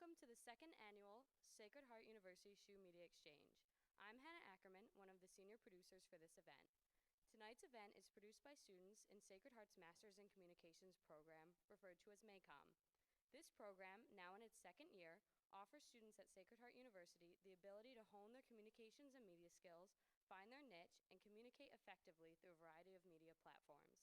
Welcome to the second annual Sacred Heart University SHU Media Exchange. I'm Hannah Ackerman, one of the senior producers for this event. Tonight's event is produced by students in Sacred Heart's Masters in Communications program, referred to as MACOM. This program, now in its second year, offers students at Sacred Heart University the ability to hone their communications and media skills, find their niche, and communicate effectively through a variety of media platforms.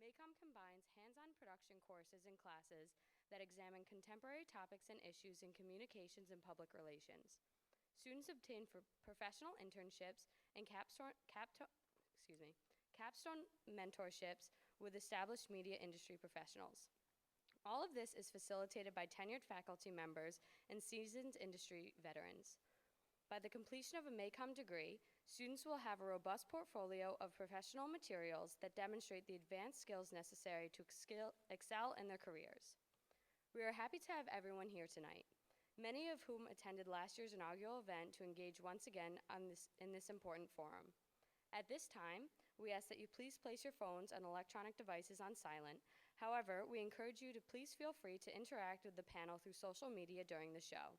MACOM combines hands-on production courses and classes that examine contemporary topics and issues in communications and public relations. Students obtain professional internships and capstone mentorships with established media industry professionals. All of this is facilitated by tenured faculty members and seasoned industry veterans. By the completion of a MACOM degree, students will have a robust portfolio of professional materials that demonstrate the advanced skills necessary to excel in their careers. We are happy to have everyone here tonight, many of whom attended last year's inaugural event to engage once again in this important forum. At this time, we ask that you please place your phones and electronic devices on silent. However, we encourage you to please feel free to interact with the panel through social media during the show.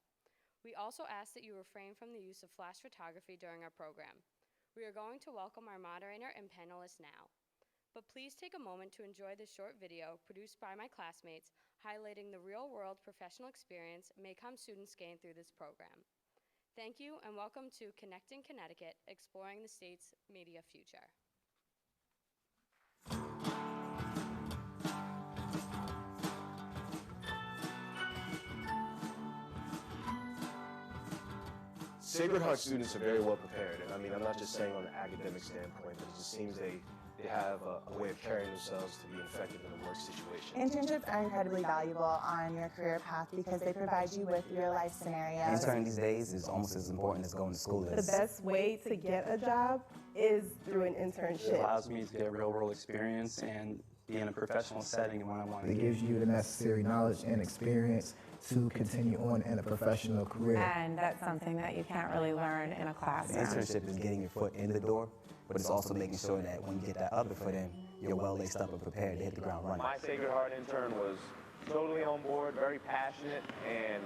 We also ask that you refrain from the use of flash photography during our program. We are going to welcome our moderator and panelists now. But please take a moment to enjoy this short video produced by my classmates highlighting the real-world professional experience MACOM students gain through this program. Thank you and welcome to Connecting Connecticut, Exploring the State's Media Future. Sacred Heart students are very well prepared, and I mean, I'm not just saying on an academic standpoint, but it just seems they have a way of carrying themselves to be effective in a work situation. Internships are incredibly valuable on your career path because they provide you with real-life scenarios. Interning these days is almost as important as going to school is. The best way to get a job is through an internship. It allows me to get real-world experience and be in a professional setting when I want to. It gives you the necessary knowledge and experience to continue on in a professional career. And that's something that you can't really learn in a classroom. The internship is getting your foot in the door, but it's also making sure that when you get that other foot in, you're well laced up and prepared to hit the ground running. My Sacred Heart intern was totally on board, very passionate, and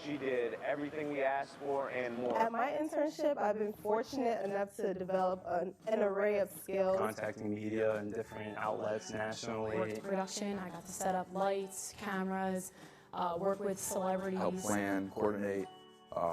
she did everything we asked for and more. At my internship, I've been fortunate enough to develop an array of skills. Contacting media and different outlets nationally. Worked production, I got to set up lights, cameras, work with celebrities. Help plan, coordinate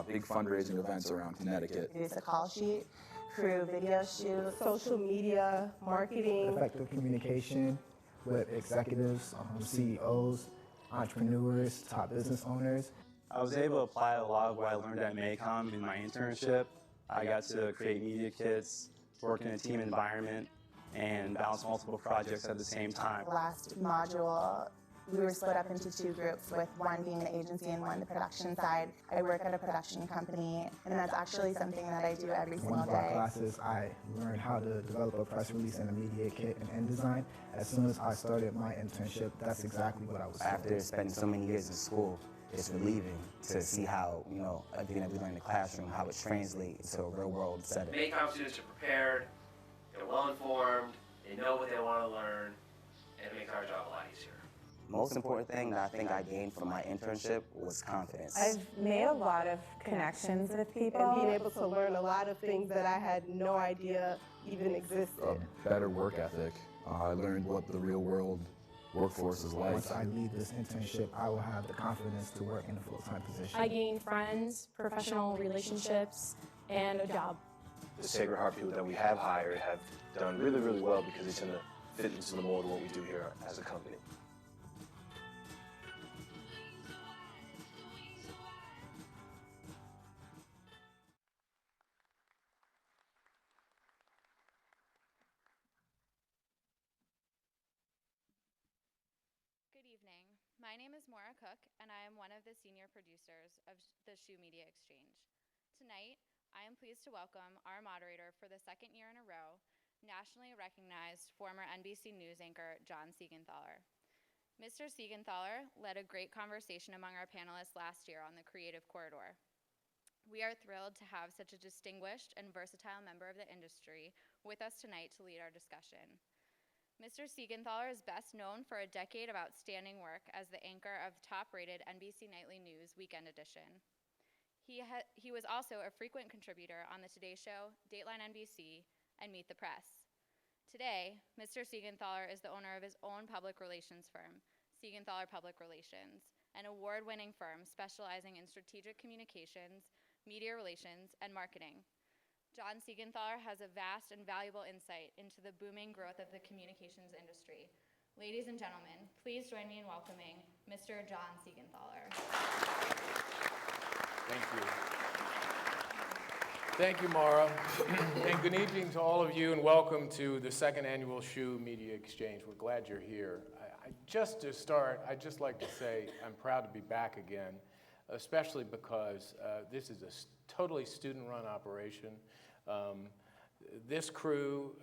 big fundraising events around Connecticut. Produce a call sheet, crew video shoot, social media, marketing. Effective communication with executives, CEOs, entrepreneurs, top business owners. I was able to apply a lot of what I learned at MACOM in my internship. I got to create media kits, work in a team environment, and balance multiple projects at the same time. Last module, we were split up into two groups, with one being the agency and one the production side. I work at a production company, and that's actually something that I do every single day. One of our classes, I learned how to develop a press release and a media kit and InDesign. As soon as I started my internship, that's exactly what I was doing. After spending so many years in school, it's relieving to see how, everything that we learn in the classroom, how it translates to a real-world setting. MACOM students are prepared, they're well-informed, they know what they want to learn, and it makes our job a lot easier. Most important thing that I think I gained from my internship was confidence. I've made a lot of connections with people. And being able to learn a lot of things that I had no idea even existed. A better work ethic. I learned what the real world workforce is like. Once I leave this internship, I will have the confidence to work in a full-time position. I gained friends, professional relationships, and a job. The Sacred Heart people that we have hired have done really, really well because it's going to fit into the mold of what we do here as a company. My name is Maura Cook, and I am one of the senior producers of the SHU Media Exchange. Tonight, I am pleased to welcome our moderator for the second year in a row, nationally recognized former NBC News anchor John Siegenthaler. Mr. Siegenthaler led a great conversation among our panelists last year on the creative corridor. We are thrilled to have such a distinguished and versatile member of the industry with us tonight to lead our discussion. Mr. Siegenthaler is best known for a decade of outstanding work as the anchor of top-rated NBC Nightly News Weekend Edition. He was also a frequent contributor on The Today Show, Dateline NBC, and Meet the Press. Today, Mr. Siegenthaler is the owner of his own public relations firm, Siegenthaler Public Relations, an award-winning firm specializing in strategic communications, media relations, and marketing. John Siegenthaler has a vast and valuable insight into the booming growth of the communications industry. Ladies and gentlemen, please join me in welcoming Mr. John Siegenthaler. Thank you. Thank you, Mara. And good evening to all of you, and welcome to the second annual SHU Media Exchange. We're glad you're here. Just to start, I'd just like to say I'm proud to be back again, especially because this is a totally student-run operation. This crew,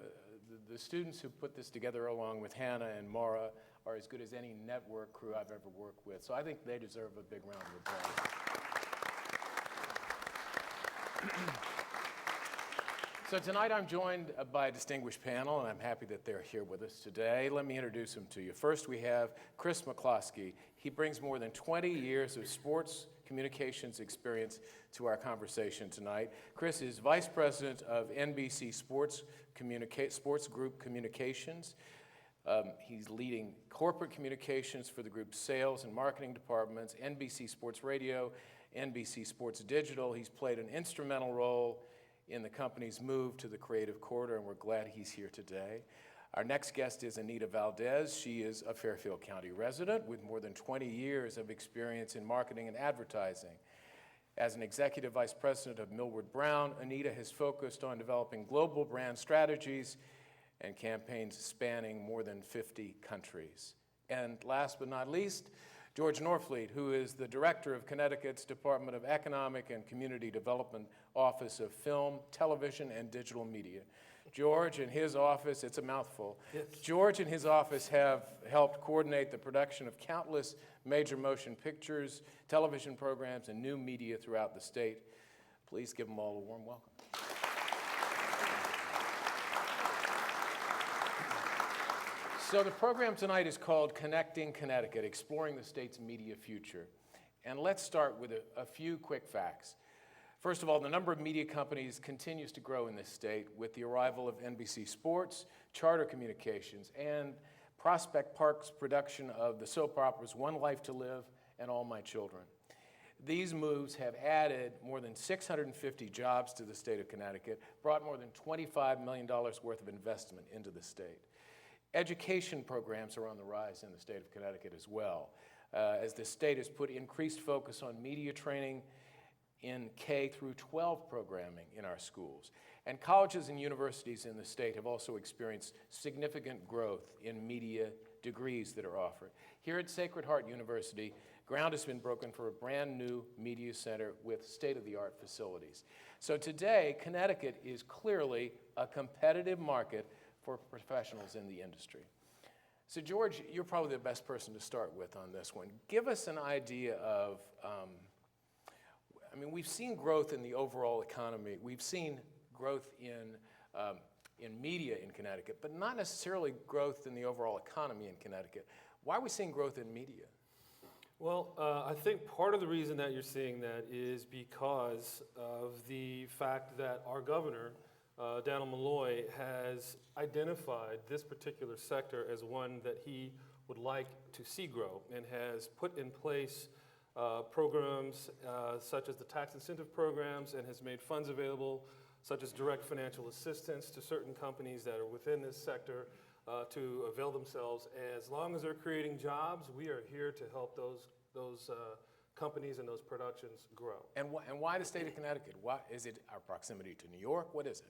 the students who put this together along with Hannah and Mara, are as good as any network crew I've ever worked with. So I think they deserve a big round of applause. So tonight I'm joined by a distinguished panel, and I'm happy that they're here with us today. Let me introduce them to you. First, we have Chris McCloskey. He brings more than 20 years of sports communications experience to our conversation tonight. Chris is Vice President of NBC Sports Group Communications. He's leading corporate communications for the group's sales and marketing departments, NBC Sports Radio, NBC Sports Digital. He's played an instrumental role in the company's move to the creative corridor, and we're glad he's here today. Our next guest is Anita Valdez. She is a Fairfield County resident with more than 20 years of experience in marketing and advertising. As an executive vice president of Millward Brown, Anita has focused on developing global brand strategies and campaigns spanning more than 50 countries. And last but not least, George Norfleet, who is the director of Connecticut's Department of Economic and Community Development Office of Film, Television, and Digital Media. George and his office, it's a mouthful. Yes. George and his office have helped coordinate the production of countless major motion pictures, television programs, and new media throughout the state. Please give them all a warm welcome. So the program tonight is called Connecting Connecticut, Exploring the State's Media Future. And let's start with a few quick facts. First of all, the number of media companies continues to grow in this state with the arrival of NBC Sports, Charter Communications, and Prospect Park's production of the soap operas One Life to Live and All My Children. These moves have added more than 650 jobs to the state of Connecticut, brought more than $25 million worth of investment into the state. Education programs are on the rise in the state of Connecticut as well, as the state has put increased focus on media training in K through 12 programming in our schools. And colleges and universities in the state have also experienced significant growth in media degrees that are offered. Here at Sacred Heart University, ground has been broken for a brand new media center with state-of-the-art facilities. So today, Connecticut is clearly a competitive market for professionals in the industry. So George, you're probably the best person to start with on this one. Give us an idea of, we've seen growth in the overall economy. We've seen growth in media in Connecticut, but not necessarily growth in the overall economy in Connecticut. Why are we seeing growth in media? Well, I think part of the reason that you're seeing that is because of the fact that our governor, Daniel Malloy, has identified this particular sector as one that he would like to see grow and has put in place programs such as the tax incentive programs and has made funds available such as direct financial assistance to certain companies that are within this sector to avail themselves. As long as they're creating jobs, we are here to help those companies and those productions grow. And why the state of Connecticut? Why, is it our proximity to New York? What is it?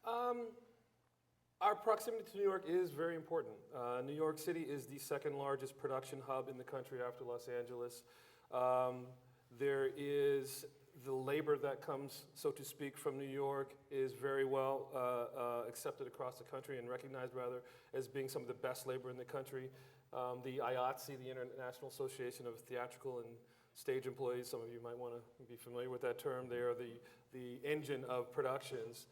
Our proximity to New York is very important. New York City is the second largest production hub in the country after Los Angeles. There is the labor that comes, so to speak, from New York is very well accepted across the country and recognized, rather, as being some of the best labor in the country. The IATSE, the International Association of Theatrical and Stage Employees, some of you might want to be familiar with that term. They are the engine of productions.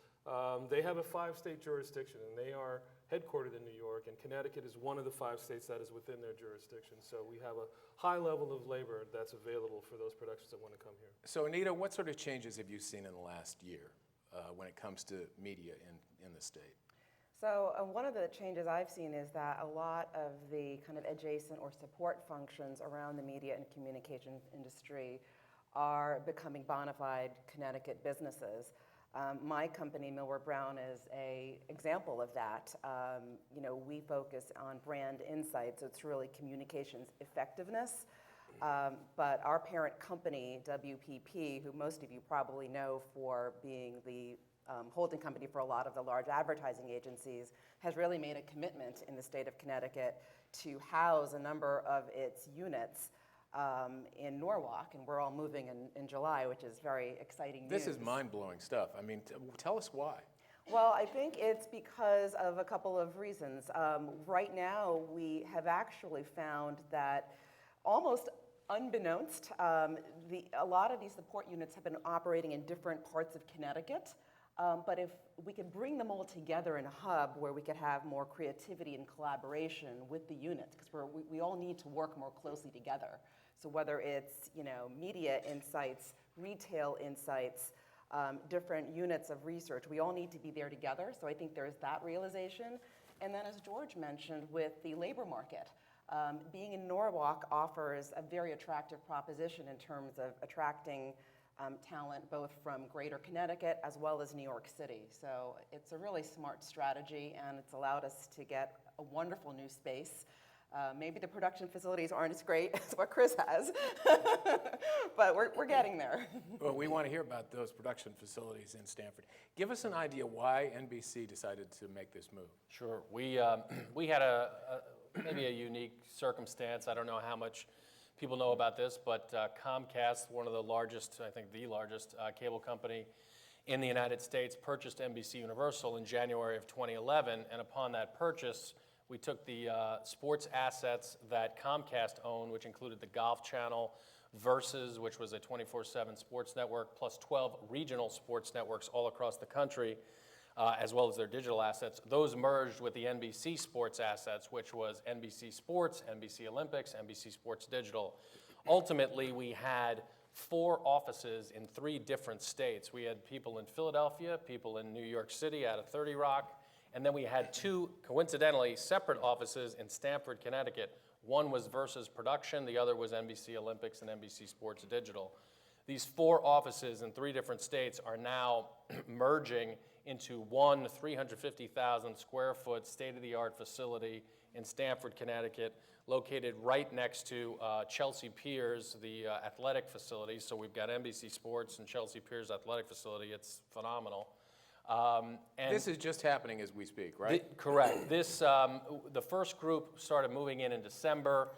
They have a 5-state jurisdiction, and they are headquartered in New York, and Connecticut is one of the 5 states that is within their jurisdiction. So we have a high level of labor that's available for those productions that want to come here. So Anita, what sort of changes have you seen in the last year when it comes to media in the state? So one of the changes I've seen is that a lot of the kind of adjacent or support functions around the media and communications industry are becoming bona fide Connecticut businesses. My company, Millward Brown, is an example of that. We focus on brand insights, so it's really communications effectiveness. But our parent company, WPP, who most of you probably know for being the holding company for a lot of the large advertising agencies, has really made a commitment in the state of Connecticut to house a number of its units in Norwalk, and we're all moving in July, which is very exciting news. This is mind-blowing stuff. I mean, tell us why. Well, I think it's because of a couple of reasons. Right now, we have actually found that almost unbeknownst, a lot of these support units have been operating in different parts of Connecticut. But if we could bring them all together in a hub where we could have more creativity and collaboration with the units, because we all need to work more closely together. So whether it's media insights, retail insights, different units of research, we all need to be there together. So I think there's that realization. And then as George mentioned, with the labor market, being in Norwalk offers a very attractive proposition in terms of attracting talent both from greater Connecticut as well as New York City. So it's a really smart strategy, and it's allowed us to get a wonderful new space. Maybe the production facilities aren't as great as what Chris has, but we're getting there. Well, we want to hear about those production facilities in Stamford. Give us an idea why NBC decided to make this move. Sure. We had maybe a unique circumstance. I don't know how much people know about this, but Comcast, one of the largest, I think the largest cable company in the United States, purchased NBC Universal in January of 2011, and upon that purchase, we took the sports assets that Comcast owned, which included the Golf Channel, Versus, which was a 24/7 sports network, plus 12 regional sports networks all across the country, as well as their digital assets. Those merged with the NBC sports assets, which was NBC Sports, NBC Olympics, NBC Sports Digital. Ultimately, we had 4 offices in 3 different states. We had people in Philadelphia, people in New York City out of 30 Rock, and then we had 2, coincidentally, separate offices in Stamford, Connecticut. One was Versus Production, the other was NBC Olympics and NBC Sports Digital. These 4 offices in 3 different states are now merging into one 350,000 square foot state-of-the-art facility in Stamford, Connecticut, located right next to Chelsea Piers, the athletic facility. So we've got NBC Sports and Chelsea Piers athletic facility. It's phenomenal. And this is just happening as we speak, right? Correct. The first group started moving in December.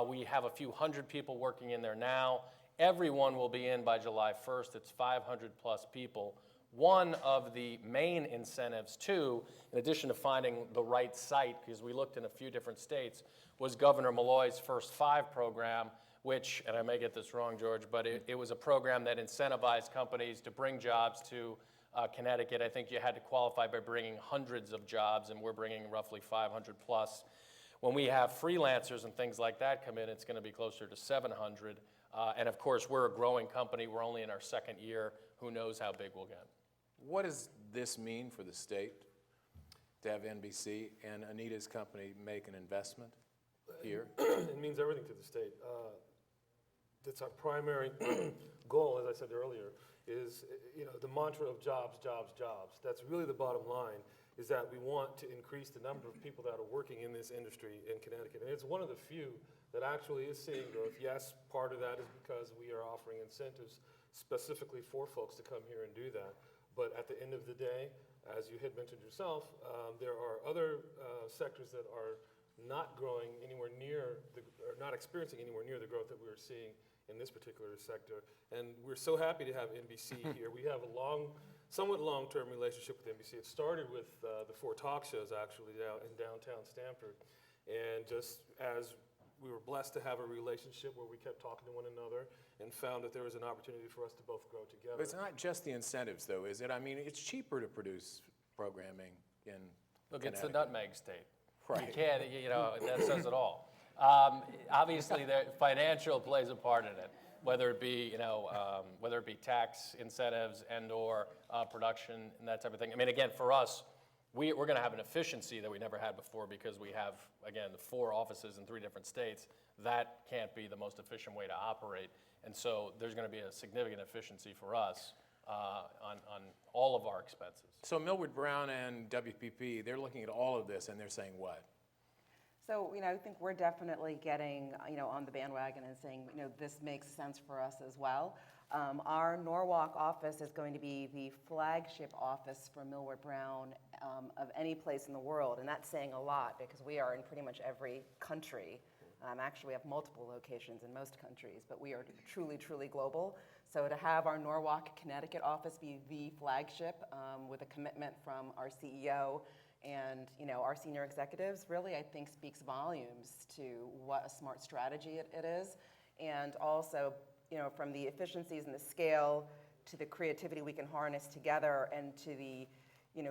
We have a few hundred people working in there now. Everyone will be in by July 1st. It's 500 plus people. One of the main incentives, too, in addition to finding the right site, because we looked in a few different states, was Governor Malloy's First 5 program, which, and I may get this wrong, George, but it was a program that incentivized companies to bring jobs to Connecticut. I think you had to qualify by bringing hundreds of jobs, and we're bringing roughly 500 plus. When we have freelancers and things like that come in, it's going to be closer to 700. And of course, we're a growing company. We're only in our 2nd year. Who knows how big we'll get? What does this mean for the state to have NBC and Anita's company make an investment here? It means everything to the state. That's our primary goal, as I said earlier, is the mantra of jobs, jobs, jobs. That's really the bottom line, is that we want to increase the number of people that are working in this industry in Connecticut. And it's one of the few that actually is seeing growth. Yes, part of that is because we are offering incentives specifically for folks to come here and do that. But at the end of the day, as you had mentioned yourself, there are other sectors that are not growing anywhere near, or not experiencing anywhere near the growth that we're seeing in this particular sector. And we're so happy to have NBC here. We have a somewhat long-term relationship with NBC. It started with the 4 talk shows, actually, in downtown Stamford. And just as we were blessed to have a relationship where we kept talking to one another and found that there was an opportunity for us to both grow together. But it's not just the incentives, though, is it? I mean, it's cheaper to produce programming in Look, it's the Connecticut. nutmeg state. Right. You can't, that says it all. Obviously, the financial plays a part in it, whether it be, whether it be tax incentives and/or production and that type of thing. I mean, again, for us, we're going to have an efficiency that we never had before because we have, again, 4 offices in 3 different states. That can't be the most efficient way to operate, and so there's going to be a significant efficiency for us on all of our expenses. So Millward Brown and WPP, they're looking at all of this and they're saying what? So, I think we're definitely getting, on the bandwagon and saying, this makes sense for us as well. Our Norwalk office is going to be the flagship office for Millward Brown of any place in the world, and that's saying a lot because we are in pretty much every country. Actually, we have multiple locations in most countries, but we are truly, truly global. So to have our Norwalk, Connecticut office be the flagship with a commitment from our CEO and our senior executives really, I think, speaks volumes to what a smart strategy it is. And also, from the efficiencies and the scale to the creativity we can harness together and to the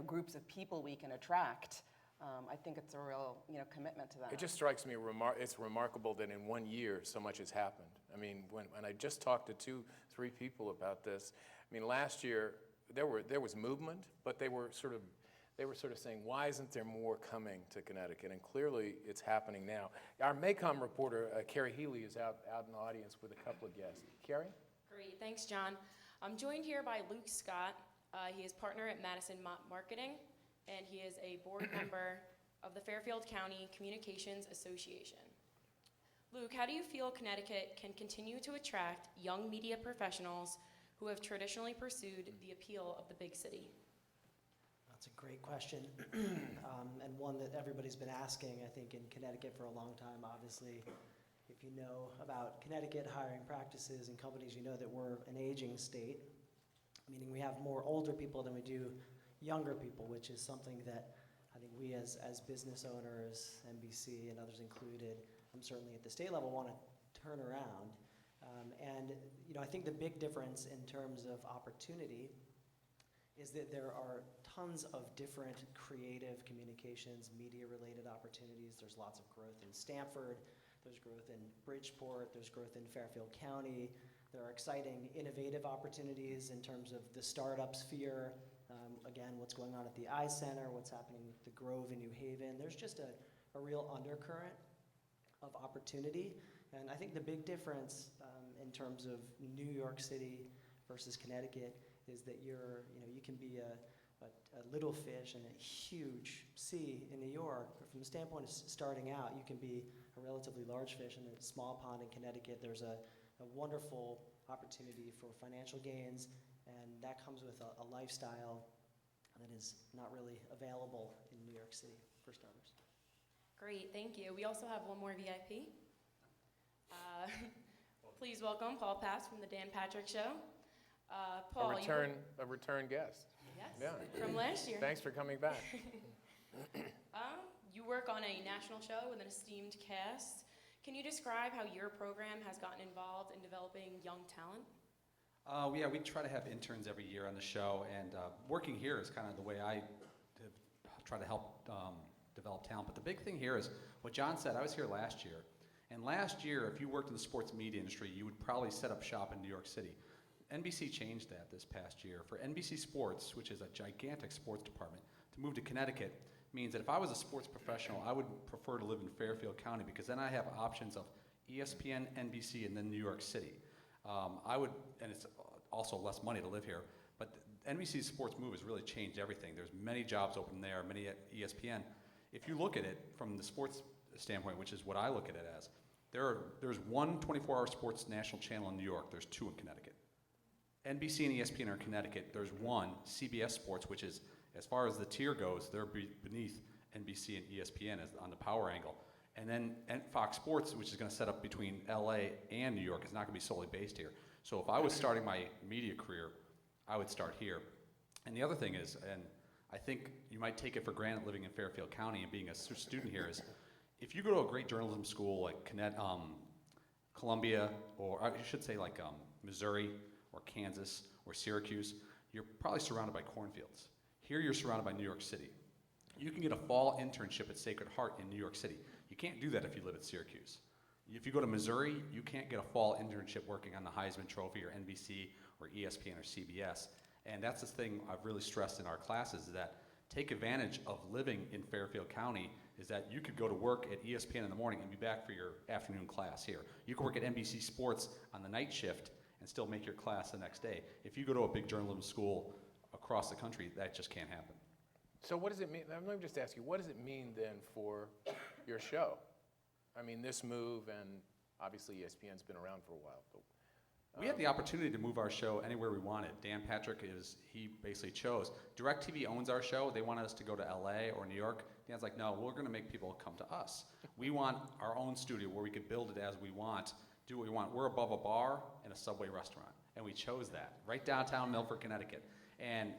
groups of people we can attract. I think it's a real commitment to that. It just strikes me, it's remarkable that in 1 year so much has happened. I mean, when I just talked to 2-3 people about this, I mean, last year there was movement, but they were sort of saying, why isn't there more coming to Connecticut? And clearly it's happening now. Our Maycom reporter, Carrie Healy, is out in the audience with a couple of guests. Carrie? Great, thanks, John. I'm joined here by Luke Scott. He is partner at Madison Marketing, and he is a board member of the Fairfield County Communications Association. Luke, how do you feel Connecticut can continue to attract young media professionals who have traditionally pursued the appeal of the big city? That's a great question, and one that everybody's been asking, I think, in Connecticut for a long time. Obviously, if you know about Connecticut hiring practices and companies, you know that we're an aging state, meaning we have more older people than we do younger people, which is something that I think we as business owners, NBC and others included, certainly at the state level, want to turn around. And I think the big difference in terms of opportunity is that there are tons of different creative communications, media-related opportunities. There's lots of growth in Stamford, there's growth in Bridgeport, there's growth in Fairfield County. There are exciting, innovative opportunities in terms of the startup sphere. Again, what's going on at the iCenter, what's happening with the Grove in New Haven. There's just a real undercurrent of opportunity. And I think the big difference in terms of New York City versus Connecticut is that you can be a little fish in a huge sea in New York. But from the standpoint of starting out, you can be a relatively large fish in a small pond in Connecticut. There's a wonderful opportunity for financial gains, and that comes with a lifestyle that is not really available in New York City, for starters. Great, thank you. We also have one more VIP. Please welcome Paul Pass from the Dan Patrick Show. Paul, a return guest. Yes, Yeah. from last year. Thanks for coming back. You work on a national show with an esteemed cast. Can you describe how your program has gotten involved in developing young talent? Yeah, we try to have interns every year on the show, and working here is kind of the way I try to help develop talent. But the big thing here is what John said. I was here last year, and last year, if you worked in the sports media industry, you would probably set up shop in New York City. NBC changed that this past year. For NBC Sports, which is a gigantic sports department, to move to Connecticut means that if I was a sports professional, I would prefer to live in Fairfield County because then I have options of ESPN, NBC, and then New York City. And it's also less money to live here, but NBC's sports move has really changed everything. There's many jobs open there, many at ESPN. If you look at it from the sports standpoint, which is what I look at it as, there's one 24-hour sports national channel in New York, there's 2 in Connecticut. NBC and ESPN are in Connecticut, there's one, CBS Sports, which is, as far as the tier goes, they're beneath NBC and ESPN on the power angle. And then Fox Sports, which is going to set up between LA and New York, is not going to be solely based here. So if I was starting my media career, I would start here. And the other thing is, and I think you might take it for granted living in Fairfield County and being a student here, is if you go to a great journalism school like Columbia, or I should say like Missouri or Kansas or Syracuse, you're probably surrounded by cornfields. Here you're surrounded by New York City. You can get a fall internship at Sacred Heart in New York City. You can't do that if you live at Syracuse. If you go to Missouri, you can't get a fall internship working on the Heisman Trophy or NBC or ESPN or CBS. And that's the thing I've really stressed in our classes, is that take advantage of living in Fairfield County, is that you could go to work at ESPN in the morning and be back for your afternoon class here. You could work at NBC Sports on the night shift and still make your class the next day. If you go to a big journalism school across the country, that just can't happen. So what does it mean? Let me just ask you, what does it mean then for your show? I mean, this move, and obviously ESPN's been around for a while. But, we had the opportunity to move our show anywhere we wanted. Dan Patrick he basically chose. DirecTV owns our show. They wanted us to go to LA or New York. Dan's like, no, we're gonna make people come to us. We want our own studio where we could build it as we want, do what we want. We're above a bar and a Subway restaurant, and we chose that, right downtown Milford, Connecticut. And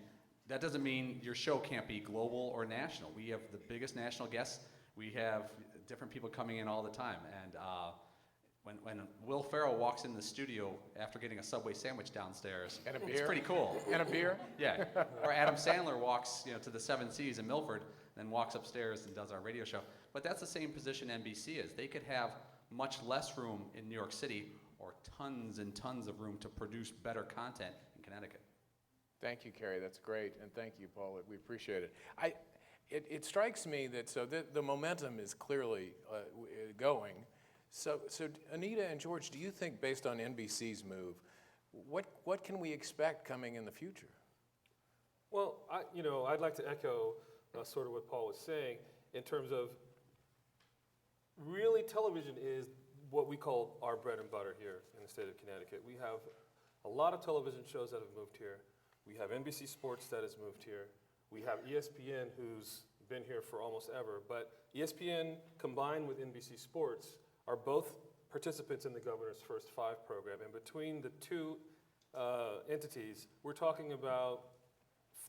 that doesn't mean your show can't be global or national. We have the biggest national guests. We have different people coming in all the time. And when Will Ferrell walks in the studio after getting a Subway sandwich downstairs, and a beer. It's pretty cool. And a beer? Yeah. Or Adam Sandler walks, to the Seven Seas in Milford, then walks upstairs and does our radio show. But that's the same position NBC is. They could have much less room in New York City or tons and tons of room to produce better content in Connecticut. Thank you, Carrie. That's great. And thank you, Paul. We appreciate it. It strikes me that the momentum is clearly going. So Anita and George, do you think, based on NBC's move, what can we expect coming in the future? Well, I'd like to echo sort of what Paul was saying in terms of really television is what we call our bread and butter here in the state of Connecticut. We have a lot of television shows that have moved here. We have NBC Sports that has moved here. We have ESPN, who's been here for almost ever. But ESPN combined with NBC Sports are both participants in the Governor's First Five program. And between the two entities, we're talking about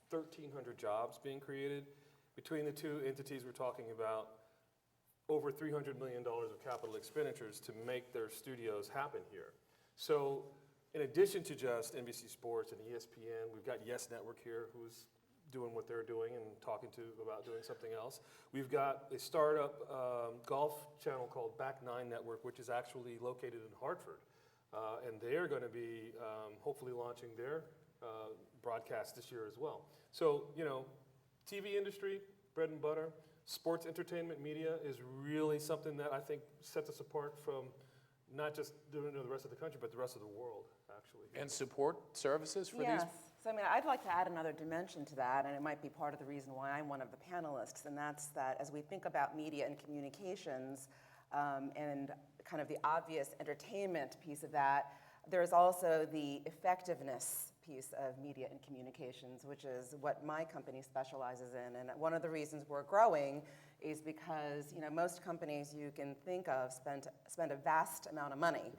1,300 jobs being created. Between the two entities, we're talking about over $300 million of capital expenditures to make their studios happen here. So in addition to just NBC Sports and ESPN, we've got Yes Network here, who's doing what they're doing and talking about doing something else. We've got a startup golf channel called Back Nine Network, which is actually located in Hartford. And they're going to be hopefully launching their broadcast this year as well. So, TV industry, bread and butter, sports entertainment media is really something that I think sets us apart from not just the rest of the country, but the rest of the world, actually. And support services for Yes. these? So, I'd like to add another dimension to that, and it might be part of the reason why I'm one of the panelists, and that's that as we think about media and communications and kind of the obvious entertainment piece of that, there's also the effectiveness piece of media and communications, which is what my company specializes in. And one of the reasons we're growing is because most companies you can think of spend a vast amount of money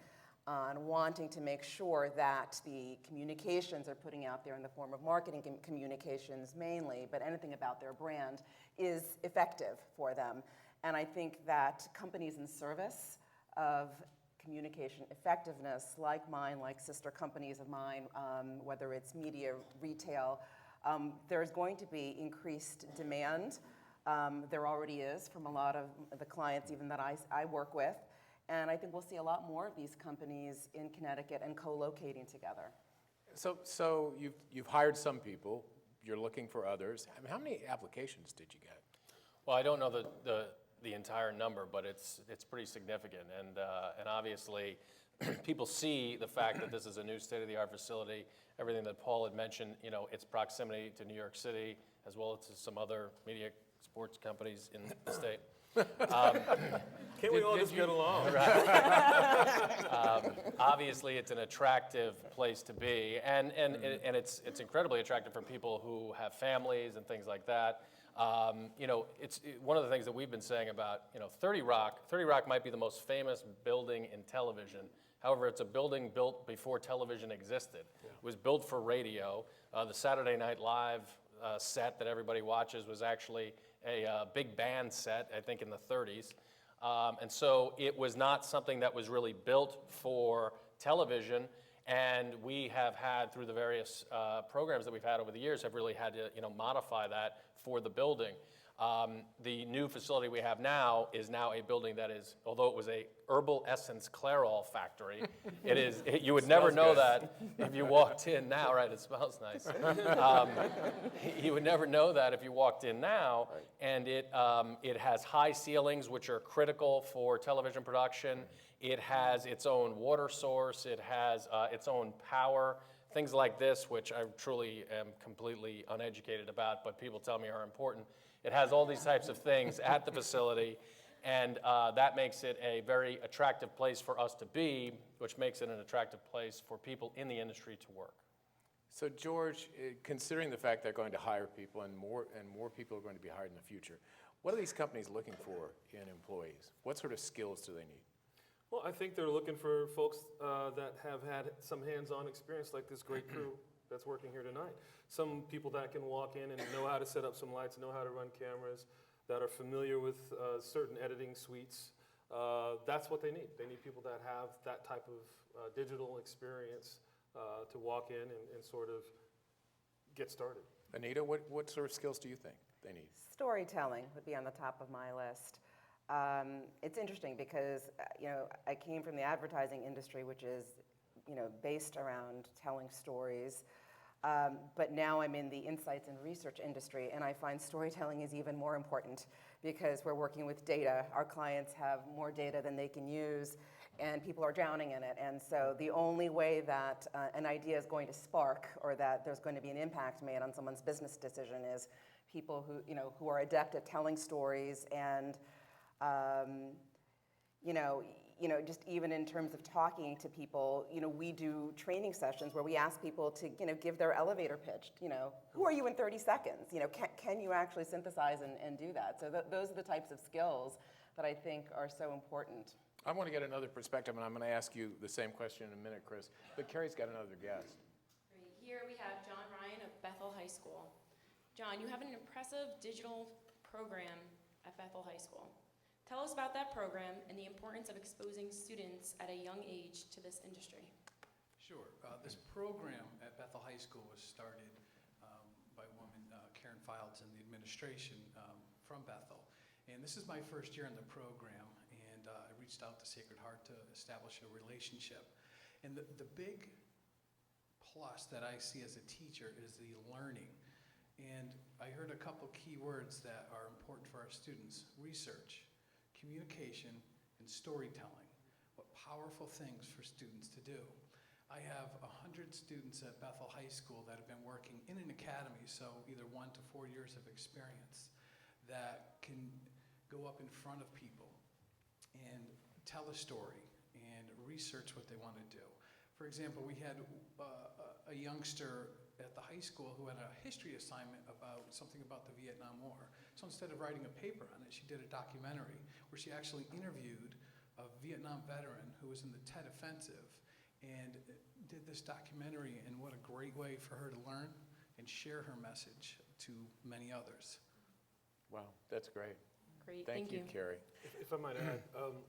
on wanting to make sure that the communications they're putting out there in the form of marketing communications mainly, but anything about their brand, is effective for them. And I think that companies in service of communication effectiveness, like mine, like sister companies of mine, whether it's media, retail, there's going to be increased demand. There already is from a lot of the clients even that I work with. And I think we'll see a lot more of these companies in Connecticut and co-locating together. So you've hired some people. You're looking for others. How many applications did you get? Well, I don't know the entire number, but it's pretty significant. And obviously, people see the fact that this is a new state-of-the-art facility. Everything that Paul had mentioned, its proximity to New York City, as well as to some other media sports companies in the state. Can't we all just get along? Obviously, it's an attractive place to be, and it's incredibly attractive for people who have families and things like that. It's one of the things that we've been saying about 30 Rock. 30 Rock might be the most famous building in television. However, it's a building built before television existed. Yeah. It was built for radio. The Saturday Night Live set that everybody watches was actually a big band set, I think in the 30s. And so it was not something that was really built for television. And we have had, through the various programs that we've had over the years, have really had to modify that for the building. The new facility we have now is now a building that is, although it was a herbal essence Clairol factory, you would never know that if you walked in now, right? It smells nice. You would never know that if you walked in now, and it has high ceilings, which are critical for television production. It has its own water source. It has its own power. Things like this, which I truly am completely uneducated about, but people tell me are important. It has all these types of things at the facility, and that makes it a very attractive place for us to be, which makes it an attractive place for people in the industry to work. So George, considering the fact they're going to hire people and more people are going to be hired in the future, what are these companies looking for in employees? What sort of skills do they need? Well, I think they're looking for folks that have had some hands-on experience like this great crew that's working here tonight. Some people that can walk in and know how to set up some lights, know how to run cameras, that are familiar with certain editing suites. That's what they need. They need people that have that type of digital experience to walk in and sort of get started. Anita, what sort of skills do you think they need? Storytelling would be on the top of my list. It's interesting because I came from the advertising industry, which is based around telling stories. But now I'm in the insights and research industry, and I find storytelling is even more important because we're working with data. Our clients have more data than they can use, and people are drowning in it. And so the only way that an idea is going to spark or that there's going to be an impact made on someone's business decision is people who are adept at telling stories and just even in terms of talking to people, we do training sessions where we ask people to, give their elevator pitch. Who are you in 30 seconds? Can you actually synthesize and do that? So those are the types of skills that I think are so important. I want to get another perspective, and I'm going to ask you the same question in a minute, Chris. But Carrie's got another guest. Great. Here we have John Ryan of Bethel High School. John, you have an impressive digital program at Bethel High School. Tell us about that program and the importance of exposing students at a young age to this industry. Sure. This program at Bethel High School was started by a woman, Karen Fildes, in the administration from Bethel. And this is my first year in the program, and I reached out to Sacred Heart to establish a relationship. And the big plus that I see as a teacher is the learning. And I heard a couple key words that are important for our students: research, communication, and storytelling. What powerful things for students to do. I have 100 students at Bethel High School that have been working in an academy, so either 1 to 4 years of experience, that can go up in front of people and tell a story and research what they want to do. For example, we had a youngster at the high school who had a history assignment about something about the Vietnam War. So instead of writing a paper on it, she did a documentary where she actually interviewed a Vietnam veteran who was in the Tet Offensive and did this documentary, and what a great way for her to learn and share her message to many others. Wow, that's great. Great, Thank you, Carrie. If I might add,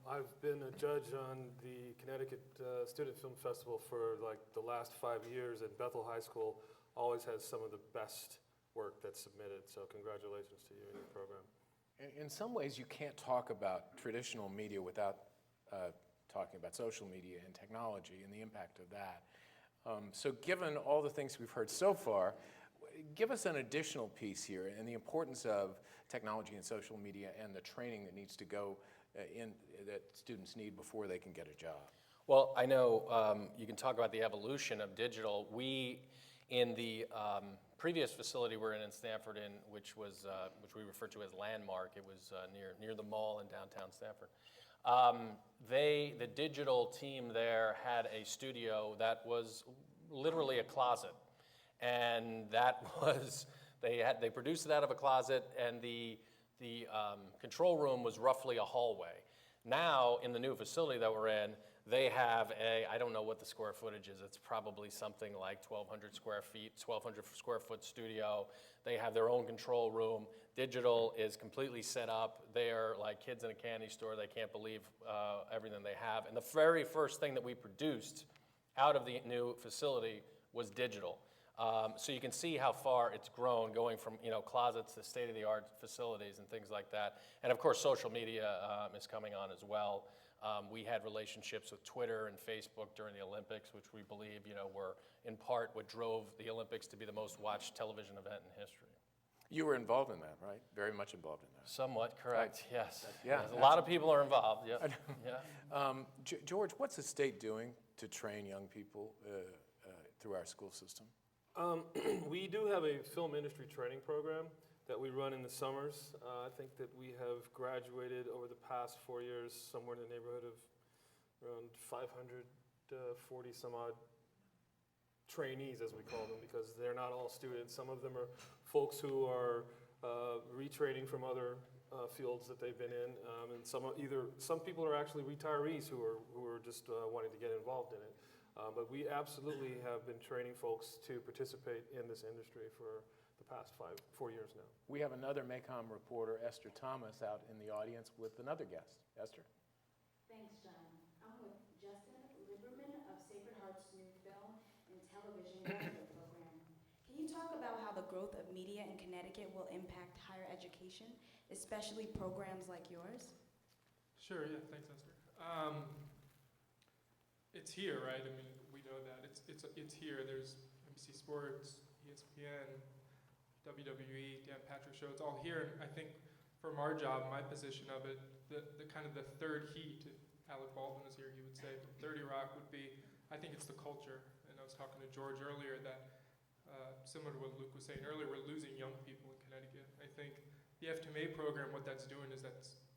I've been a judge on the Connecticut Student Film Festival for like the last 5 years, and Bethel High School always has some of the best work that's submitted, so congratulations to you and your program. In some ways, you can't talk about traditional media without talking about social media and technology and the impact of that. So given all the things we've heard so far, give us an additional piece here and the importance of technology and social media and the training that needs to go that students need before they can get a job. Well, I know you can talk about the evolution of digital. We, in the previous facility we're in Stamford, which we refer to as Landmark, it was near the mall in downtown Stamford. The digital team there had a studio that was literally a closet, and that was they produced it out of a closet, and the control room was roughly a hallway. Now in the new facility that we're in, they have I don't know what the square footage is, it's probably something like 1,200 square feet, 1,200 square foot studio. They have their own control room. Digital is completely set up. They are like kids in a candy store. They can't believe everything they have. And the very first thing that we produced out of the new facility was digital. So you can see how far it's grown, going from closets to state-of-the-art facilities and things like that. And of course, social media is coming on as well. We had relationships with Twitter and Facebook during the Olympics, which we believe were in part what drove the Olympics to be the most watched television event in history. You were involved in that, right? Very much involved in that. Somewhat, correct. Yes. Yeah. Yes. A lot of people are involved. Yeah. Yeah. George, what's the state doing to train young people through our school system? We do have a film industry training program that we run in the summers. I think that we have graduated over the past 4 years somewhere in the neighborhood of around 540 some odd trainees, as we call them, because they're not all students. Some of them are folks who are retraining from other fields that they've been in, and some people are actually retirees who are just wanting to get involved in it. But we absolutely have been training folks to participate in this industry for the past 4 years now. We have another Maycom reporter, Esther Thomas, out in the audience with another guest. Esther? Thanks, John. I'm with Justin Lieberman of Sacred Heart's new film and television graduate program. Can you talk about how the growth of media in Connecticut will impact higher education, especially programs like yours? Sure, yeah, thanks, Esther. It's here, right? I mean, we know that. It's here. There's NBC Sports, ESPN, WWE, Dan Patrick Show. It's all here. And I think from our job, my position of it, the kind of the third heat, if Alec Baldwin was here, he would say from 30 Rock would be, I think it's the culture. And I was talking to George earlier that, similar to what Luke was saying earlier, we're losing young people in Connecticut. I think the F2MA program, what that's doing is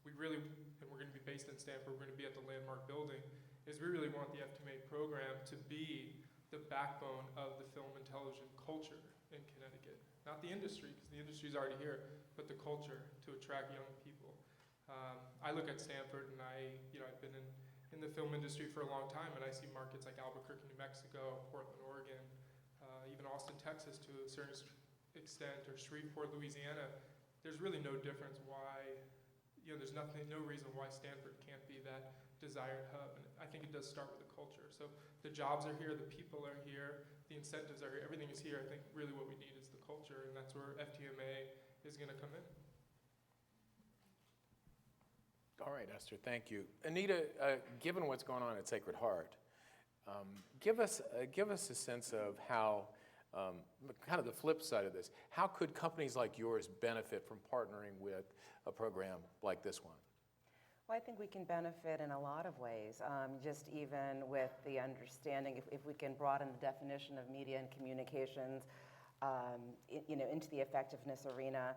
we really, and we're going to be based in Stamford, we're going to be at the Landmark building, is we really want the F2MA program to be the backbone of the film and television culture in Connecticut. Not the industry, because the industry is already here, but the culture to attract young people. I look at Stanford, and I've been in the film industry for a long time, and I see markets like Albuquerque, New Mexico, Portland, Oregon, even Austin, Texas to a certain extent, or Shreveport, Louisiana. There's really no difference why, there's no reason why Stanford can't be that desired hub. And I think it does start with the culture. So the jobs are here, the people are here, the incentives are here, everything is here. I think really what we need is the culture, and that's where FTMA is going to come in. All right, Esther, thank you. Anita, given what's going on at Sacred Heart, give us a sense of how, kind of the flip side of this, how could companies like yours benefit from partnering with a program like this one? Well, I think we can benefit in a lot of ways, just even with the understanding, if we can broaden the definition of media and communications, into the effectiveness arena,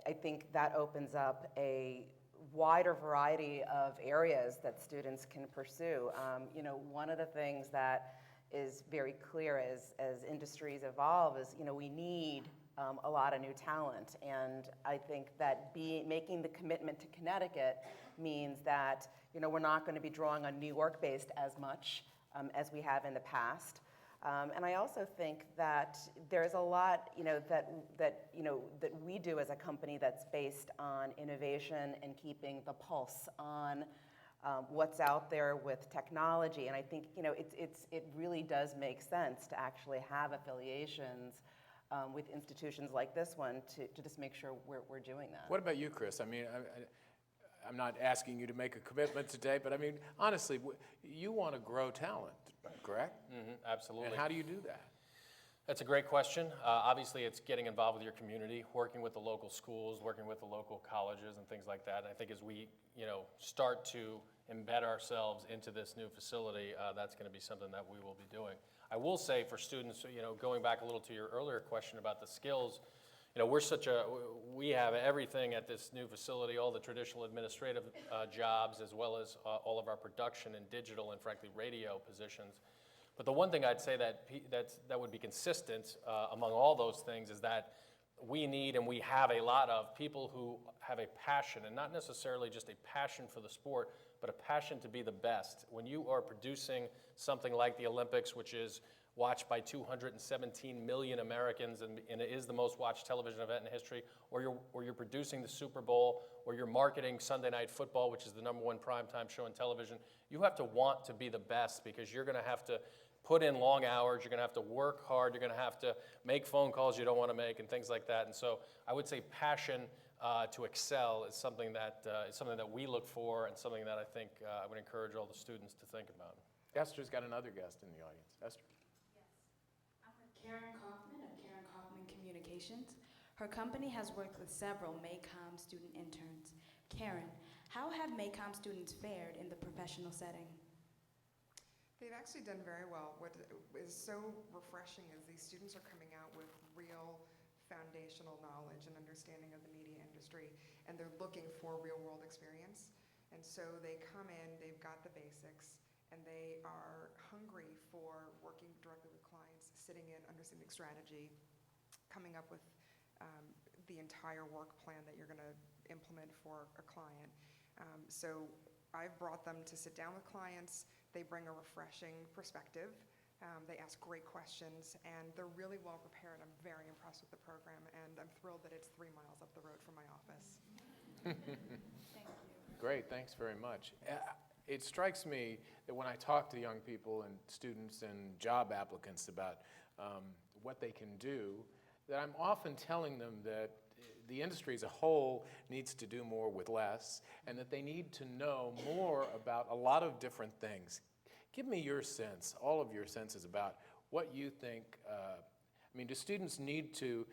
I think that opens up a wider variety of areas that students can pursue. One of the things that is very clear as industries evolve is, we need a lot of new talent, and I think that making the commitment to Connecticut means that we're not going to be drawing on New York-based as much as we have in the past, and I also think that there's a lot that we do as a company that's based on innovation and keeping the pulse on what's out there with technology, and I think it really does make sense to actually have affiliations with institutions like this one to just make sure we're doing that. What about you, Chris? I mean, I'm not asking you to make a commitment today, but I mean, honestly, you want to grow talent, correct? Mm-hmm, absolutely. And how do you do that? That's a great question. Obviously, it's getting involved with your community, working with the local schools, working with the local colleges and things like that. And I think as we, start to embed ourselves into this new facility, that's going to be something that we will be doing. I will say for students, going back a little to your earlier question about the skills, we have everything at this new facility, all the traditional administrative jobs, as well as all of our production and digital and frankly radio positions. But the one thing I'd say that would be consistent among all those things is that we need and we have a lot of people who have a passion, and not necessarily just a passion for the sport, but a passion to be the best. When you are producing something like the Olympics, which is watched by 217 million Americans, and it is the most watched television event in history, or you're producing the Super Bowl, or you're marketing Sunday Night Football, which is the #1 primetime show on television, you have to want to be the best, because you're going to have to put in long hours, you're going to have to work hard, you're going to have to make phone calls you don't want to make and things like that. And so I would say passion to excel is something that we look for and something that I think I would encourage all the students to think about. Esther's got another guest in the audience. Esther. I'm with Karen Kaufman of Karen Kaufman Communications. Her company has worked with several MACOM student interns. Karen, how have MACOM students fared in the professional setting? They've actually done very well. What is so refreshing is these students are coming out with real foundational knowledge and understanding of the media industry, and they're looking for real-world experience. And so they come in, they've got the basics, and they are hungry for working directly with clients, sitting in, understanding strategy, coming up with the entire work plan that you're going to implement for a client. So I've brought them to sit down with clients. They bring a refreshing perspective. They ask great questions, and they're really well prepared. I'm very impressed with the program, and I'm thrilled that it's 3 miles up the road from my office. Thank you. Great, thanks very much. It strikes me that when I talk to young people and students and job applicants about what they can do, that I'm often telling them that the industry as a whole needs to do more with less, and that they need to know more about a lot of different things. Give me your sense, all of your senses about what you think. Do students need to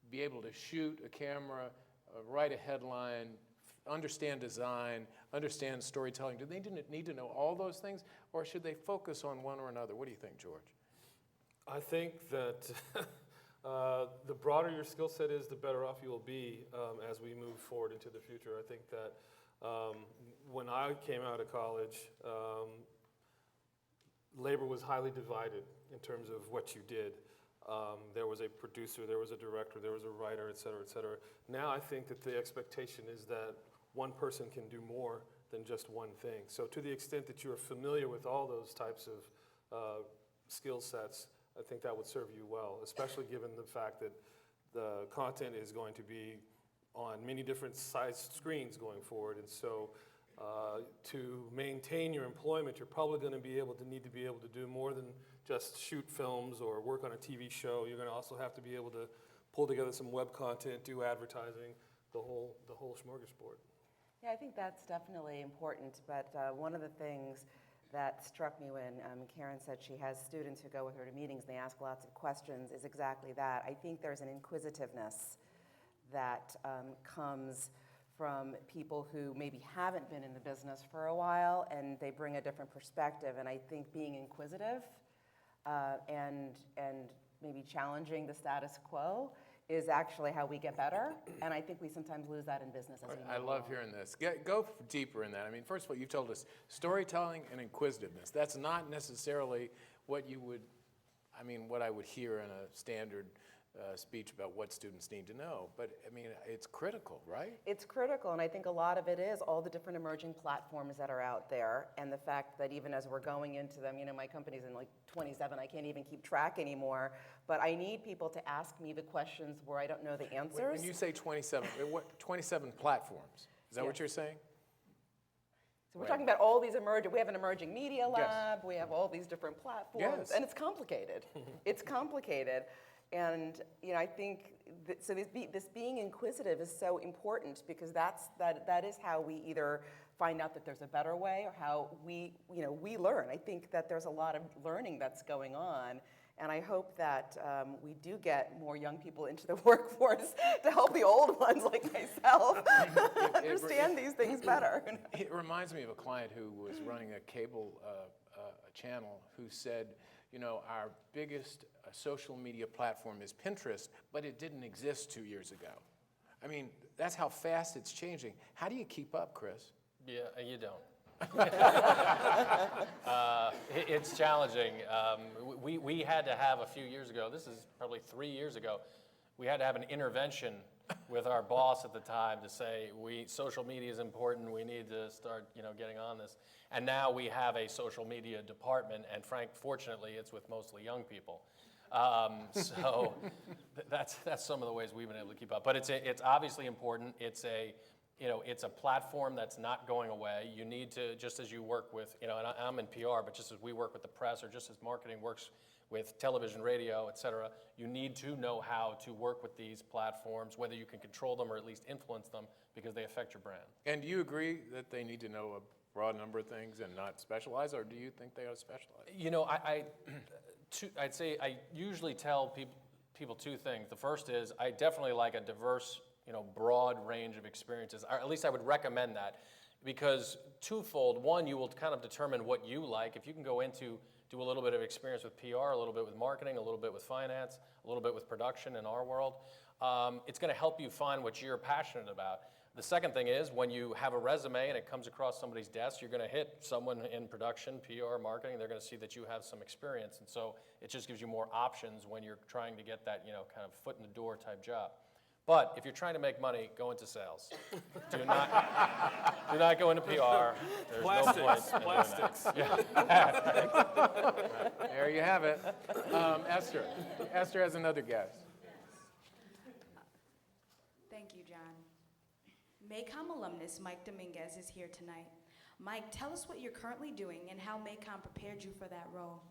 be able to shoot a camera, write a headline, understand design, understand storytelling? Do they need to know all those things, or should they focus on one or another? What do you think, George? I think that the broader your skill set is, the better off you will be as we move forward into the future. I think that when I came out of college, labor was highly divided in terms of what you did. There was a producer, there was a director, there was a writer, et cetera, et cetera. Now I think that the expectation is that one person can do more than just one thing. So to the extent that you are familiar with all those types of skill sets, I think that would serve you well, especially given the fact that the content is going to be on many different sized screens going forward. And so to maintain your employment, you're probably going to need to be able to do more than just shoot films or work on a TV show. You're going to also have to be able to pull together some web content, do advertising, the whole smorgasbord. Yeah, I think that's definitely important, but one of the things that struck me when Karen said she has students who go with her to meetings and they ask lots of questions is exactly that. I think there's an inquisitiveness that comes from people who maybe haven't been in the business for a while, and they bring a different perspective. And I think being inquisitive and maybe challenging the status quo is actually how we get better, and I think we sometimes lose that in business as we move I love along. hearing this. Go deeper in that. First of all, you've told us storytelling and inquisitiveness. That's not necessarily what what I would hear in a standard speech about what students need to know, but it's critical, right? It's critical, and I think a lot of it is all the different emerging platforms that are out there, and the fact that even as we're going into them, my company's in 27, I can't even keep track anymore, but I need people to ask me the questions where I don't know the answers. When you say 27, what 27 platforms? Is that what you're saying? So we're talking about all these we have an emerging media lab, we have all these different platforms, and it's complicated. It's complicated. And I think this being inquisitive is so important, because that is how we either find out that there's a better way, or how we learn. I think that there's a lot of learning that's going on, and I hope that we do get more young people into the workforce to help the old ones like myself understand these things better. It reminds me of a client who was running a cable channel who said, our biggest social media platform is Pinterest, but it didn't exist 2 years ago. That's how fast it's changing. How do you keep up, Chris? Yeah, you don't. It's challenging. We had to have a few years ago, this is probably 3 years ago, we had to have an intervention with our boss at the time to say, social media is important, we need to start getting on this. And now we have a social media department, and fortunately, it's with mostly young people. So that's some of the ways we've been able to keep up. But it's obviously important. It's it's a platform that's not going away. You need to, just as you work with, and I'm in PR, but just as we work with the press, or just as marketing works with television, radio, et cetera, you need to know how to work with these platforms, whether you can control them or at least influence them, because they affect your brand. And do you agree that they need to know a broad number of things and not specialize, or do you think they ought to specialize? I'd say I usually tell people two things. The first is I definitely like a diverse, broad range of experiences, or at least I would recommend that, because twofold. One, you will kind of determine what you like. If you can go into do a little bit of experience with PR, a little bit with marketing, a little bit with finance, a little bit with production in our world, it's going to help you find what you're passionate about. The second thing is when you have a resume and it comes across somebody's desk, you're going to hit someone in production, PR, marketing. They're going to see that you have some experience, and so it just gives you more options when you're trying to get that kind of foot in the door type job. But if you're trying to make money, go into sales. Do not go into PR. There's Plastics. no point in doing that. Yeah. There you have it. Esther. Esther has another guess. Thank you, John. Maycom alumnus Mike Dominguez is here tonight. Mike, tell us what you're currently doing and how Maycom prepared you for that role.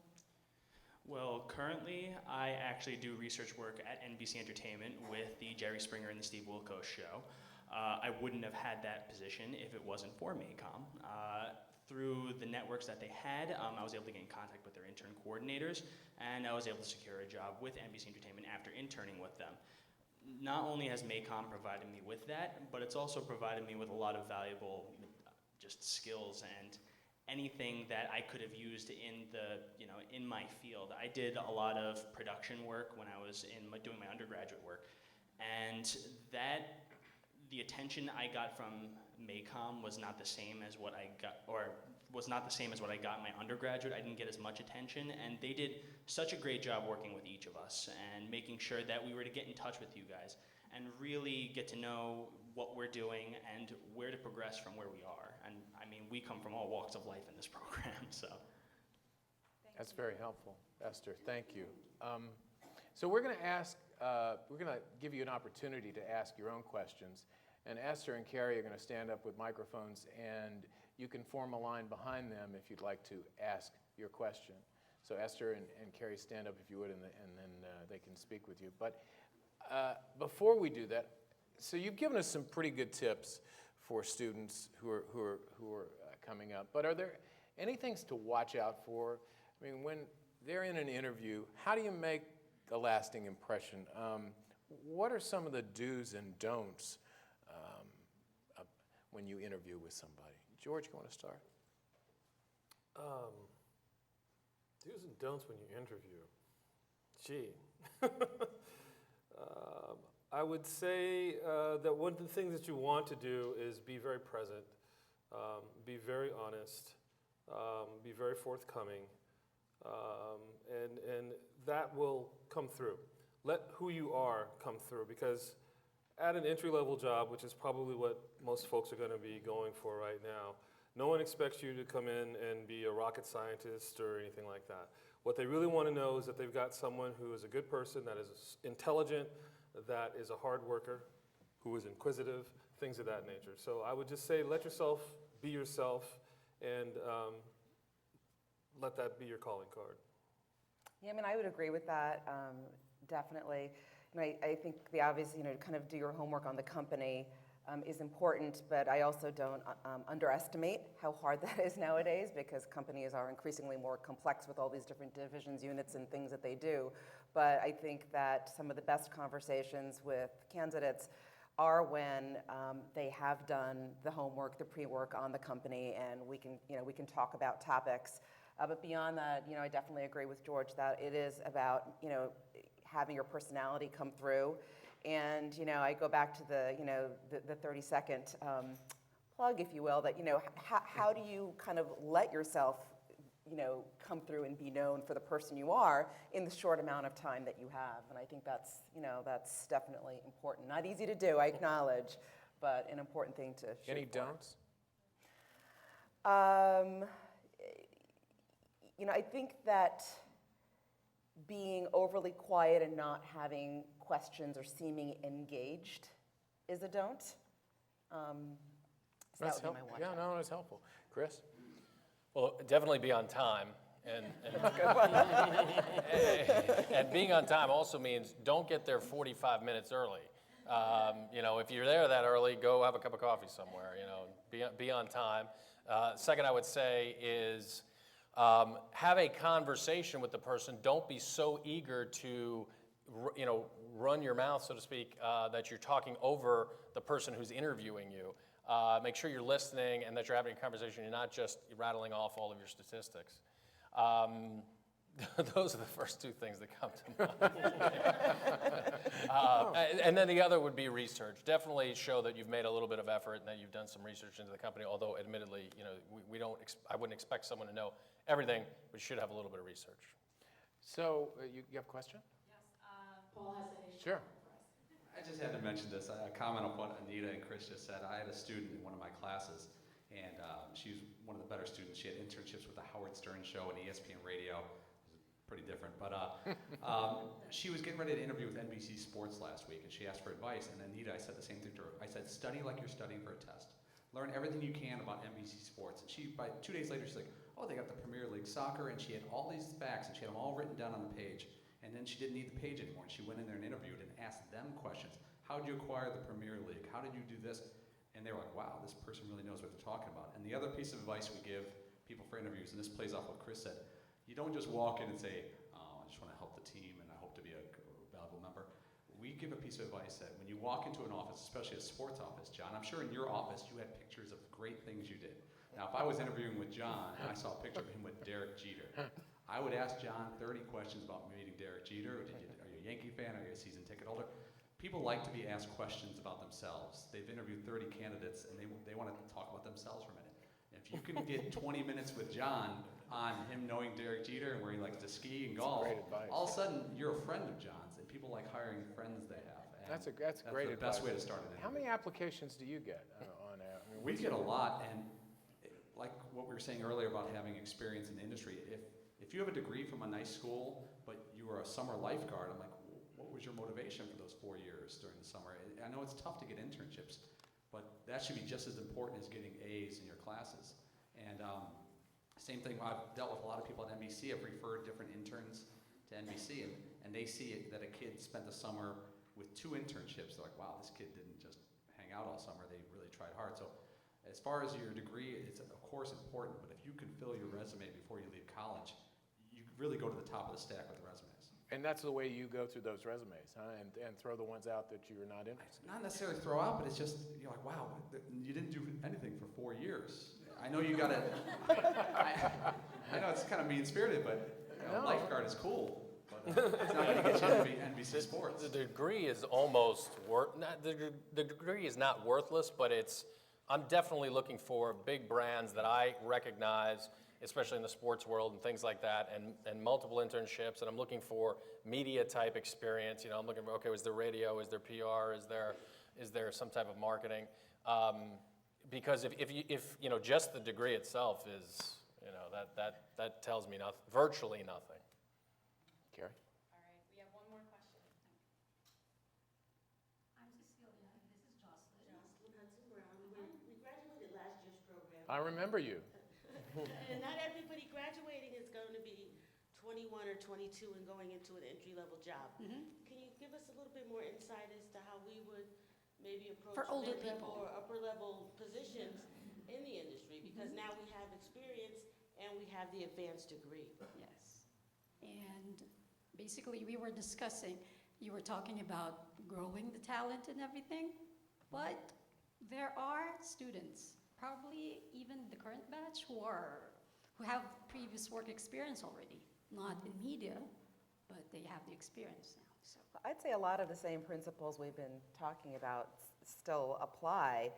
Well, currently, I actually do research work at NBC Entertainment with the Jerry Springer and the Steve Wilkos show. I wouldn't have had that position if it wasn't for Maycom. Through the networks that they had, I was able to get in contact with their intern coordinators, and I was able to secure a job with NBC Entertainment after interning with them. Not only has Maycom provided me with that, but it's also provided me with a lot of valuable just skills and anything that I could have used in my field. I did a lot of production work when I was doing my undergraduate work, and the attention I got from Maycom was not the same as what I got in my undergraduate. I didn't get as much attention, and they did such a great job working with each of us and making sure that we were to get in touch with you guys and really get to know what we're doing and where to progress from where we are. And I mean, we come from all walks of life in this program, so. That's very helpful, Esther. Thank you. So we're going to give you an opportunity to ask your own questions. And Esther and Carrie are going to stand up with microphones, and you can form a line behind them if you'd like to ask your question. So Esther and Carrie, stand up if you would, and then they can speak with you. But before we do that, so you've given us some pretty good tips for students who are coming up. But are there any things to watch out for? I mean, when they're in an interview, how do you make a lasting impression? What are some of the do's and don'ts when you interview with somebody? George, you want to start? Do's and don'ts when you interview. Gee. I would say that one of the things that you want to do is be very present, be very honest, be very forthcoming, and that will come through. Let who you are come through, because at an entry-level job, which is probably what most folks are going to be going for right now, no one expects you to come in and be a rocket scientist or anything like that. What they really want to know is that they've got someone who is a good person, that is intelligent, that is a hard worker, who is inquisitive, things of that nature. So I would just say let yourself be yourself, and let that be your calling card. Yeah, I mean, I would agree with that, definitely. And I think the obvious, kind of do your homework on the company is important, but I also don't underestimate how hard that is nowadays, because companies are increasingly more complex with all these different divisions, units, and things that they do. But I think that some of the best conversations with candidates are when they have done the homework, the pre-work on the company, and we can talk about topics. But beyond that, I definitely agree with George that it is about, having your personality come through. And, I go back to the 30-second plug, if you will, that, how do you kind of let yourself, come through and be known for the person you are in the short amount of time that you have? And I think that's, that's definitely important. Not easy to do, I acknowledge, but an important thing to shoot Any for. don'ts? I think that being overly quiet and not having questions or seeming engaged is a don't. So that would be my watch Yeah, out. no, it's helpful. Chris? Well, definitely be on time. And and being on time also means don't get there 45 minutes early. If you're there that early, go have a cup of coffee somewhere. Be on time. Second, I would say is have a conversation with the person. Don't be so eager to, run your mouth, so to speak, that you're talking over the person who's interviewing you. Make sure you're listening and that you're having a conversation. You're not just rattling off all of your statistics. Those are the first two things that come to mind. And then the other would be research. Definitely show that you've made a little bit of effort and that you've done some research into the company. Although, admittedly, I wouldn't expect someone to know everything, but you should have a little bit of research. So, you have a question? Paul has that issue. Sure. I just had to mention this. A comment on what Anita and Chris just said. I had a student in one of my classes, and she was one of the better students. She had internships with the Howard Stern Show and ESPN Radio. It was pretty different, but she was getting ready to interview with NBC Sports last week, and she asked for advice. And Anita, I said the same thing to her. I said, study like you're studying for a test. Learn everything you can about NBC Sports. And by 2 days later, she's like, oh, they got the Premier League soccer, and she had all these facts, and she had them all written down on the page. And then she didn't need the page anymore. And she went in there and interviewed and asked them questions. How did you acquire the Premier League? How did you do this? And they were like, wow, this person really knows what they're talking about. And the other piece of advice we give people for interviews, and this plays off what Chris said, you don't just walk in and say, oh, I just want to help the team and I hope to be a valuable member. We give a piece of advice that when you walk into an office, especially a sports office, John, I'm sure in your office you had pictures of great things you did. Now, if I was interviewing with John and I saw a picture of him with Derek Jeter, I would ask John 30 questions about meeting Derek Jeter. Are you a Yankee fan? Are you a season ticket holder? People like to be asked questions about themselves. They've interviewed 30 candidates, and they want to talk about themselves for a minute. And if you can get 20 minutes with John on him knowing Derek Jeter and where he likes to ski and golf, all of a sudden you're a friend of John's, and people like hiring friends they have. And That's the great advice. best way to start an interview. How many applications do you get on that? We get a lot, and like what we were saying earlier about having experience in the industry, if you have a degree from a nice school, but you were a summer lifeguard, I'm like, what was your motivation for those 4 years during the summer? I know it's tough to get internships, but that should be just as important as getting A's in your classes. And same thing, I've dealt with a lot of people at NBC. I've referred different interns to NBC, and they see that a kid spent the summer with 2 internships. They're like, wow, this kid didn't just hang out all summer. They really tried hard. So as far as your degree, it's of course important, but if you can fill your resume before you leave college, you really go to the top of the stack with the resumes. And that's the way you go through those resumes, huh? And throw the ones out that you're not interested in. Not necessarily throw out, but it's just, you're like, wow, you didn't do anything for 4 years. I know you got to, I know it's kind of mean-spirited, but lifeguard is cool. But it's not going to get you to be NBC Sports. The degree is almost the degree is not worthless, but I'm definitely looking for big brands that I recognize, especially in the sports world and things like that, and multiple internships, and I'm looking for media type experience. I'm looking for, okay, is there radio, is there PR, is there some type of marketing? Because if just the degree itself is, that tells me virtually nothing. Carrie? All right, we have one more question. I'm Cecilia, and this is Jocelyn. Jocelyn Hudson Brown. We graduated last year's program. I remember you. And not everybody graduating is going to be 21 or 22 and going into an entry-level job. Can you give us a little bit more insight as to how we would maybe approach For older mid-level people. or upper-level positions in the industry? Because now we have experience and we have the advanced degree. Yes. And basically, we were discussing, you were talking about growing the talent and everything, but there are students, probably even the current batch, who have previous work experience already, not in media, but they have the experience now. So I'd say a lot of the same principles we've been talking about still apply.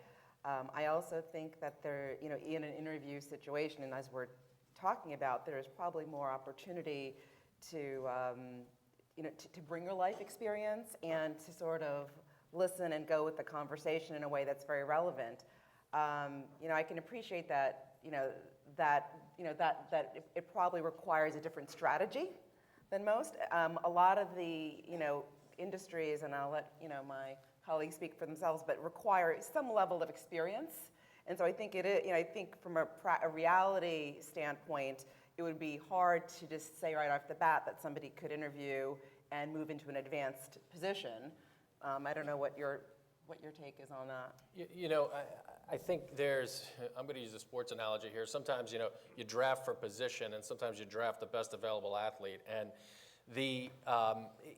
I also think that there, in an interview situation, and as we're talking about, there's probably more opportunity to, to bring your life experience and to sort of listen and go with the conversation in a way that's very relevant. I can appreciate that, that it probably requires a different strategy than most. A lot of the, industries, and I'll let, my colleagues speak for themselves, but require some level of experience. And so I think it is, I think from a reality standpoint, it would be hard to just say right off the bat that somebody could interview and move into an advanced position. I don't know what your take is on that. You know, I think I'm going to use a sports analogy here. Sometimes, you draft for position, and sometimes you draft the best available athlete. And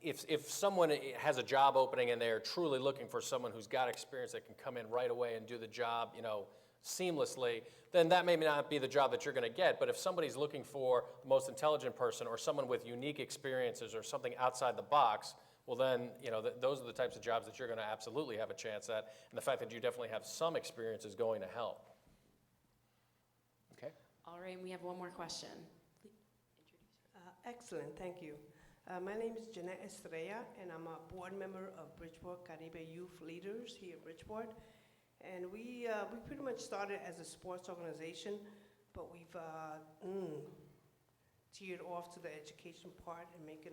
if someone has a job opening and they're truly looking for someone who's got experience that can come in right away and do the job, seamlessly, then that may not be the job that you're going to get. But if somebody's looking for the most intelligent person or someone with unique experiences or something outside the box, well then, those are the types of jobs that you're going to absolutely have a chance at. And the fact that you definitely have some experience is going to help. Okay. All right, we have one more question. Excellent, thank you. My name is Jeanette Estrella, and I'm a board member of Bridgeport Caribe Youth Leaders here at Bridgeport. And we pretty much started as a sports organization, but we've tiered off to the education part and making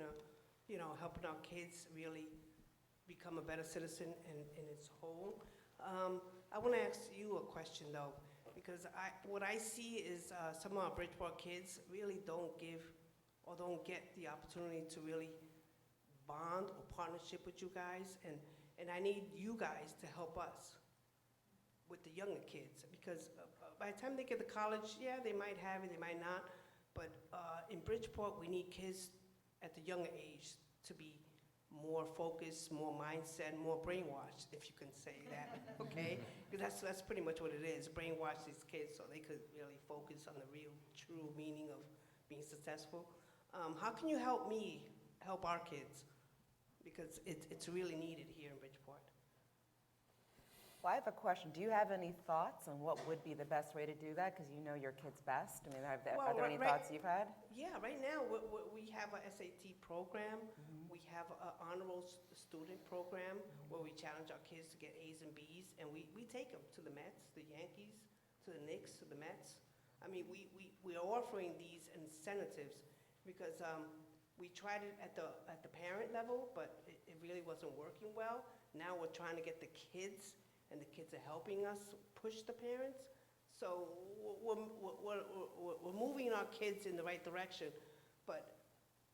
helping our kids really become a better citizen in its whole. I want to ask you a question though, because what I see is some of our Bridgeport kids really don't get the opportunity to really bond or partnership with you guys, and I need you guys to help us with the younger kids, because by the time they get to college, yeah, they might have it, they might not, but in Bridgeport, we need kids at the younger age to be more focused, more mindset, more brainwashed, if you can say that, okay? Because that's pretty much what it is, brainwash these kids so they could really focus on the real, true meaning of being successful. How can you help me help our kids? Because it's really needed here in Bridgeport. Well, I have a question. Do you have any thoughts on what would be the best way to do that? Because you know your kids best. I mean, are there any thoughts you've had? Yeah, right now we have a SAT program. We have an honorable student program where we challenge our kids to get A's and B's, and we take them to the Mets, the Yankees, to the Knicks, to the Mets. I mean, we are offering these incentives because we tried it at the parent level, but it really wasn't working well. Now we're trying to get the kids, and the kids are helping us push the parents. So we're moving our kids in the right direction. But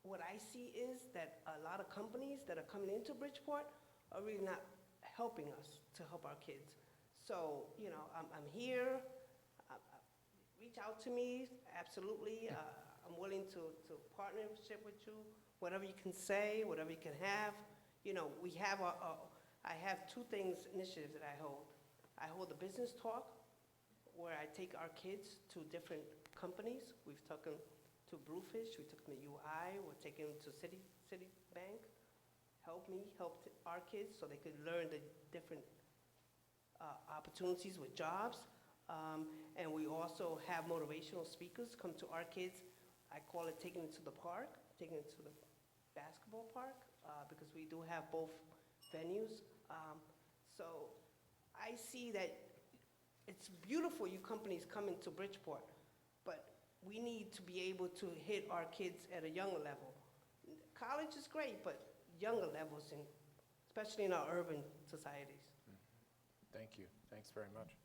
what I see is that a lot of companies that are coming into Bridgeport are really not helping us to help our kids. So, I'm here. Reach out to me, absolutely. I'm willing to partnership with you, whatever you can say, whatever you can have. We have I have two initiatives that I hold. I hold a business talk where I take our kids to different companies. We've taken to Bluefish, we took them to UI, we're taking them to Citibank. Help our kids so they could learn the different opportunities with jobs. And we also have motivational speakers come to our kids. I call it taking them to the park, taking them to the basketball park, because we do have both venues. So I see that it's beautiful you companies coming to Bridgeport, but we need to be able to hit our kids at a younger level. College is great, but younger levels, especially in our urban societies. Thank you. Thanks very much.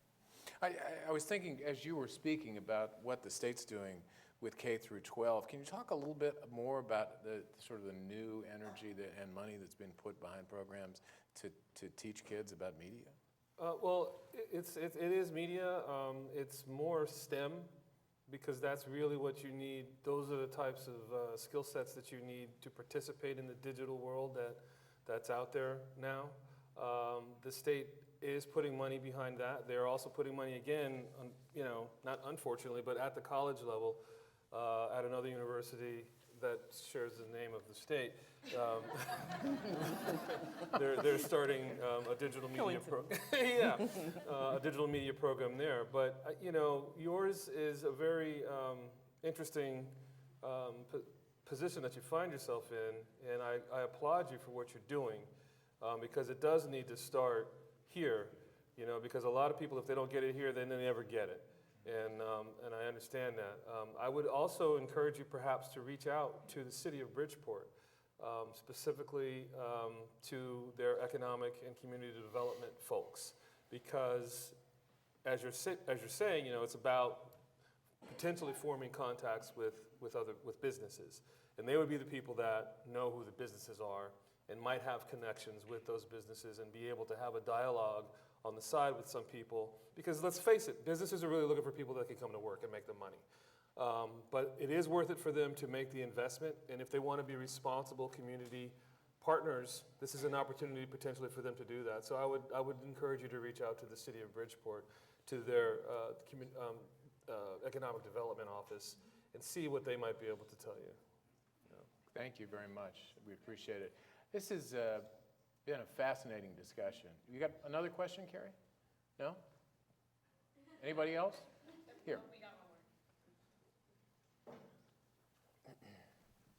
I was thinking, as you were speaking about what the state's doing with K through 12, can you talk a little bit more about the sort of the new energy and money that's been put behind programs to teach kids about media? Well, it is media. It's more STEM, because that's really what you need. Those are the types of skill sets that you need to participate in the digital world that's out there now. The state is putting money behind that. They're also putting money again, not unfortunately, but at the college level, at another university that shares the name of the state. They're starting a digital media program. Yeah, a digital media program there. But yours is a very interesting position that you find yourself in, and I applaud you for what you're doing, because it does need to start here, because a lot of people, if they don't get it here, then they never get it. And I understand that. I would also encourage you perhaps to reach out to the city of Bridgeport. specifically to their economic and community development folks. Because as you're saying, it's about potentially forming contacts with businesses. And they would be the people that know who the businesses are and might have connections with those businesses and be able to have a dialogue on the side with some people. Because let's face it, businesses are really looking for people that can come to work and make them money. But it is worth it for them to make the investment, and if they want to be responsible community partners, this is an opportunity potentially for them to do that. So I would encourage you to reach out to the City of Bridgeport, to their Economic Development Office, and see what they might be able to tell you. Thank you very much. We appreciate it. This has been a fascinating discussion. You got another question, Carrie? No? Anybody else? Here.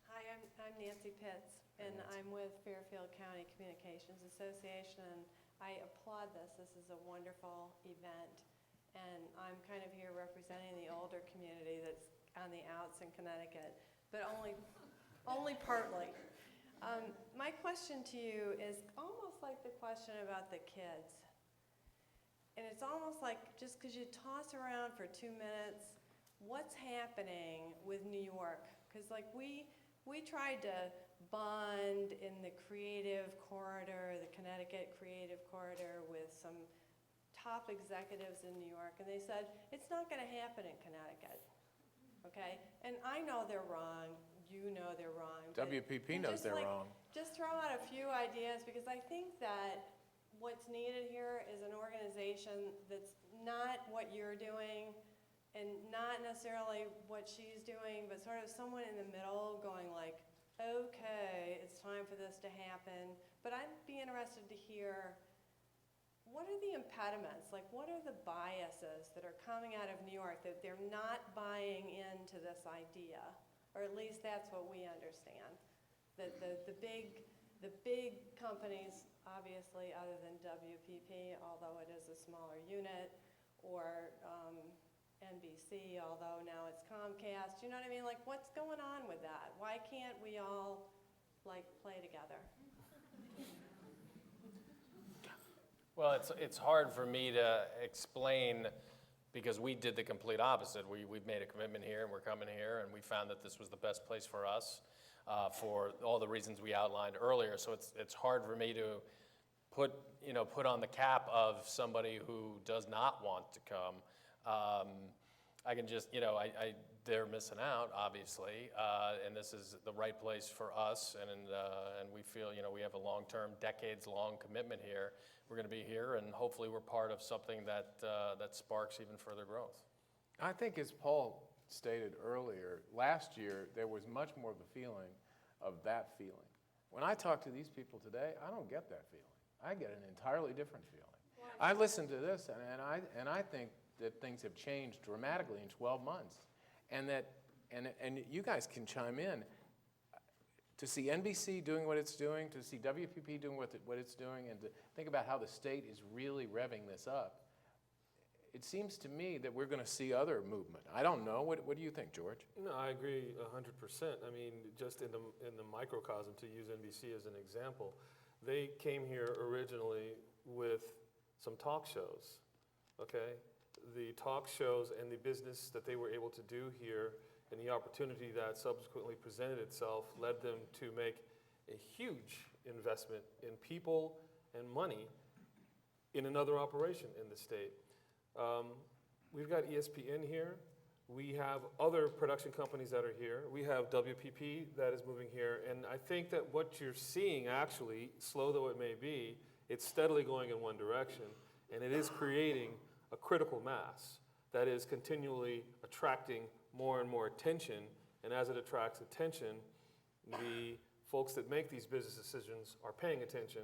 Hi, I'm Nancy Pitts, and I'm with Fairfield County Communications Association, and I applaud this. This is a wonderful event, and I'm kind of here representing the older community that's on the outs in Connecticut, but only partly. My question to you is almost like the question about the kids. And it's almost like just because you toss around for 2 minutes, what's happening with New York? Because like we tried to bond in the creative corridor, the Connecticut creative corridor, with some top executives in New York, and they said, it's not going to happen in Connecticut, okay? And I know they're wrong, you know they're wrong. WPP knows they're wrong. Just throw out a few ideas, because I think that what's needed here is an organization that's not what you're doing, and not necessarily what she's doing, but sort of someone in the middle going like, okay, it's time for this to happen. But I'd be interested to hear, what are the impediments? Like, what are the biases that are coming out of New York that they're not buying into this idea? Or at least that's what we understand. That the big companies, obviously, other than WPP, although it is a smaller unit, or NBC, although now it's Comcast, you know what I mean? Like, what's going on with that? Why can't we all, like, play together? Well, it's hard for me to explain, because we did the complete opposite. We've made a commitment here, and we're coming here, and we found that this was the best place for us for all the reasons we outlined earlier. So it's hard for me to put on the cap of somebody who does not want to come. I can just, they're missing out, obviously, and this is the right place for us, and we feel, we have a long-term, decades-long commitment here. We're going to be here, and hopefully we're part of something that sparks even further growth. I think, as Paul stated earlier, last year there was much more of a feeling of that feeling. When I talk to these people today, I don't get that feeling. I get an entirely different feeling. I listen to this, and I think that things have changed dramatically in 12 months, and you guys can chime in. To see NBC doing what it's doing, to see WPP doing what it's doing, and to think about how the state is really revving this up, it seems to me that we're going to see other movement. I don't know. What do you think, George? No, I agree 100%. I mean, just in the microcosm, to use NBC as an example, they came here originally with some talk shows, okay? The talk shows and the business that they were able to do here and the opportunity that subsequently presented itself led them to make a huge investment in people and money in another operation in the state. We've got ESPN here. We have other production companies that are here. We have WPP that is moving here. And I think that what you're seeing, actually, slow though it may be, it's steadily going in one direction. And it is creating a critical mass that is continually attracting more and more attention, and as it attracts attention, the folks that make these business decisions are paying attention,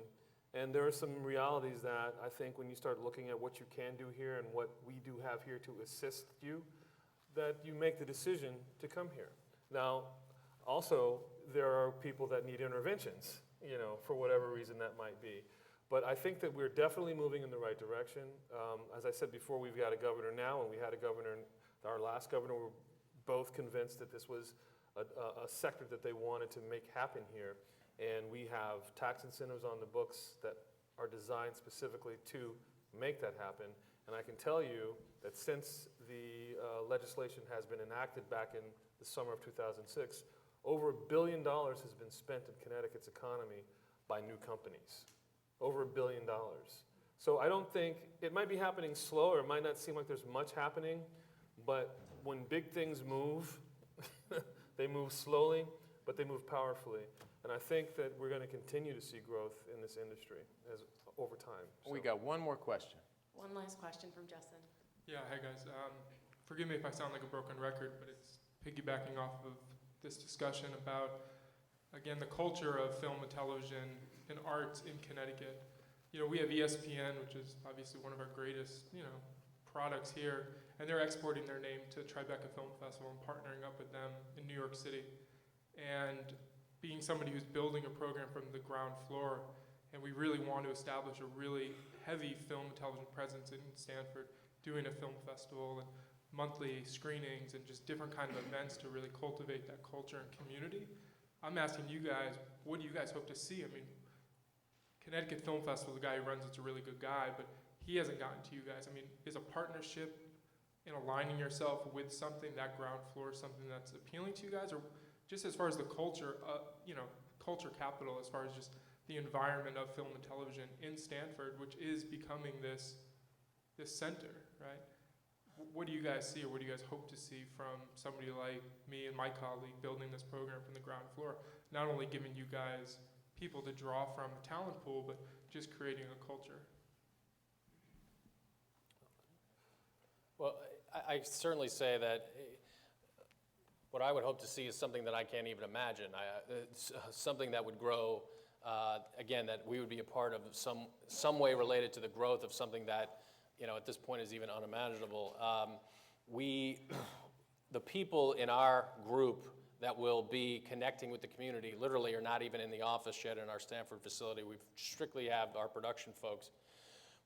and there are some realities that I think when you start looking at what you can do here and what we do have here to assist you, that you make the decision to come here. Now, also, there are people that need interventions, for whatever reason that might be. But I think that we're definitely moving in the right direction. As I said before, we've got a governor now, and we had a governor, our last governor, we were both convinced that this was a sector that they wanted to make happen here. And we have tax incentives on the books that are designed specifically to make that happen. And I can tell you that since the legislation has been enacted back in the summer of 2006, over $1 billion has been spent in Connecticut's economy by new companies. Over $1 billion. So I don't think, it might be happening slow, or it might not seem like there's much happening, but when big things move, they move slowly, but they move powerfully. And I think that we're going to continue to see growth in this industry over time. We got one more question. One last question from Justin. Yeah, hey guys. Forgive me if I sound like a broken record, but it's piggybacking off of this discussion about, again, the culture of film and television and arts in Connecticut. You know, we have ESPN, which is obviously one of our greatest, products here, and they're exporting their name to Tribeca Film Festival and partnering up with them in New York City. And being somebody who's building a program from the ground floor, and we really want to establish a really heavy film and television presence in Stanford, doing a film festival and monthly screenings and just different kind of events to really cultivate that culture and community. I'm asking you guys, what do you guys hope to see? I mean, Connecticut Film Festival, the guy who runs it's a really good guy, but he hasn't gotten to you guys. I mean, is a partnership in aligning yourself with something, that ground floor, something that's appealing to you guys? Or just as far as the culture, culture capital, as far as just the environment of film and television in Stanford, which is becoming this center, right? What do you guys see, or what do you guys hope to see from somebody like me and my colleague building this program from the ground floor? Not only giving you guys people to draw from a talent pool, but just creating a culture. Well, I certainly say that what I would hope to see is something that I can't even imagine. It's something that would grow, again, that we would be a part of some way related to the growth of something that, at this point is even unimaginable. The people in our group that will be connecting with the community literally are not even in the office yet in our Stanford facility. We strictly have our production folks.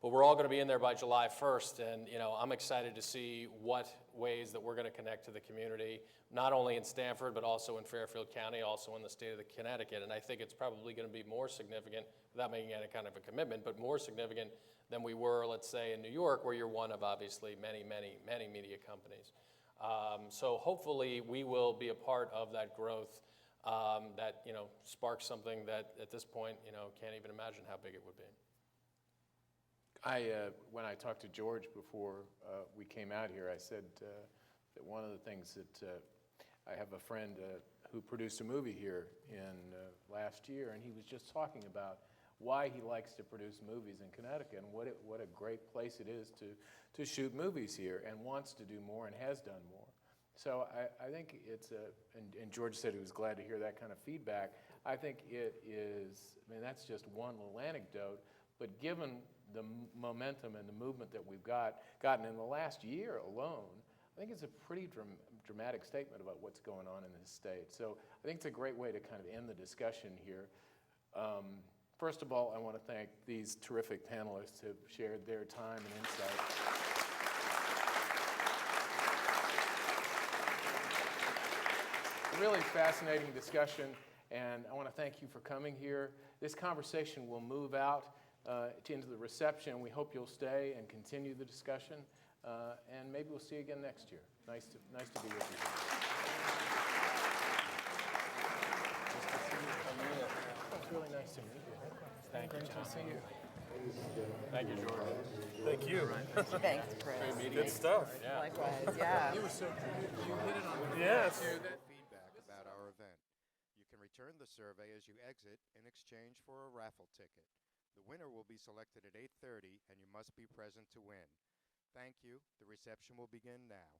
But we're all going to be in there by July 1st, and I'm excited to see what ways that we're going to connect to the community, not only in Stanford, but also in Fairfield County, also in the state of Connecticut. And I think it's probably going to be more significant, without making any kind of a commitment, but more significant than we were, let's say, in New York, where you're one of obviously many, many, many media companies. So hopefully we will be a part of that growth that sparks something that at this point can't even imagine how big it would be. When I talked to George before we came out here, I said that one of the things that I have a friend who produced a movie here in last year, and he was just talking about why he likes to produce movies in Connecticut and what a great place it is to shoot movies here, and wants to do more and has done more. So I think it's and George said he was glad to hear that kind of feedback. I think it is, that's just one little anecdote, but given the momentum and the movement that we've gotten in the last year alone, I think it's a pretty dramatic statement about what's going on in this state. So I think it's a great way to kind of end the discussion here. First of all, I want to thank these terrific panelists who have shared their time and insight. Really fascinating discussion, and I want to thank you for coming here. This conversation will move out into the reception. We hope you'll stay and continue the discussion, and maybe we'll see you again next year. Nice to be with you. It's really nice to meet you. Thank you, Great to see you. Thank you, George. Thank you. Thanks, Chris. Good stuff. Yeah. Likewise, yeah. You were so good. You hit it on the Yes. Feedback about our event. You can return the survey as you exit in exchange for a raffle ticket. The winner will be selected at 8:30, and you must be present to win. Thank you. The reception will begin now.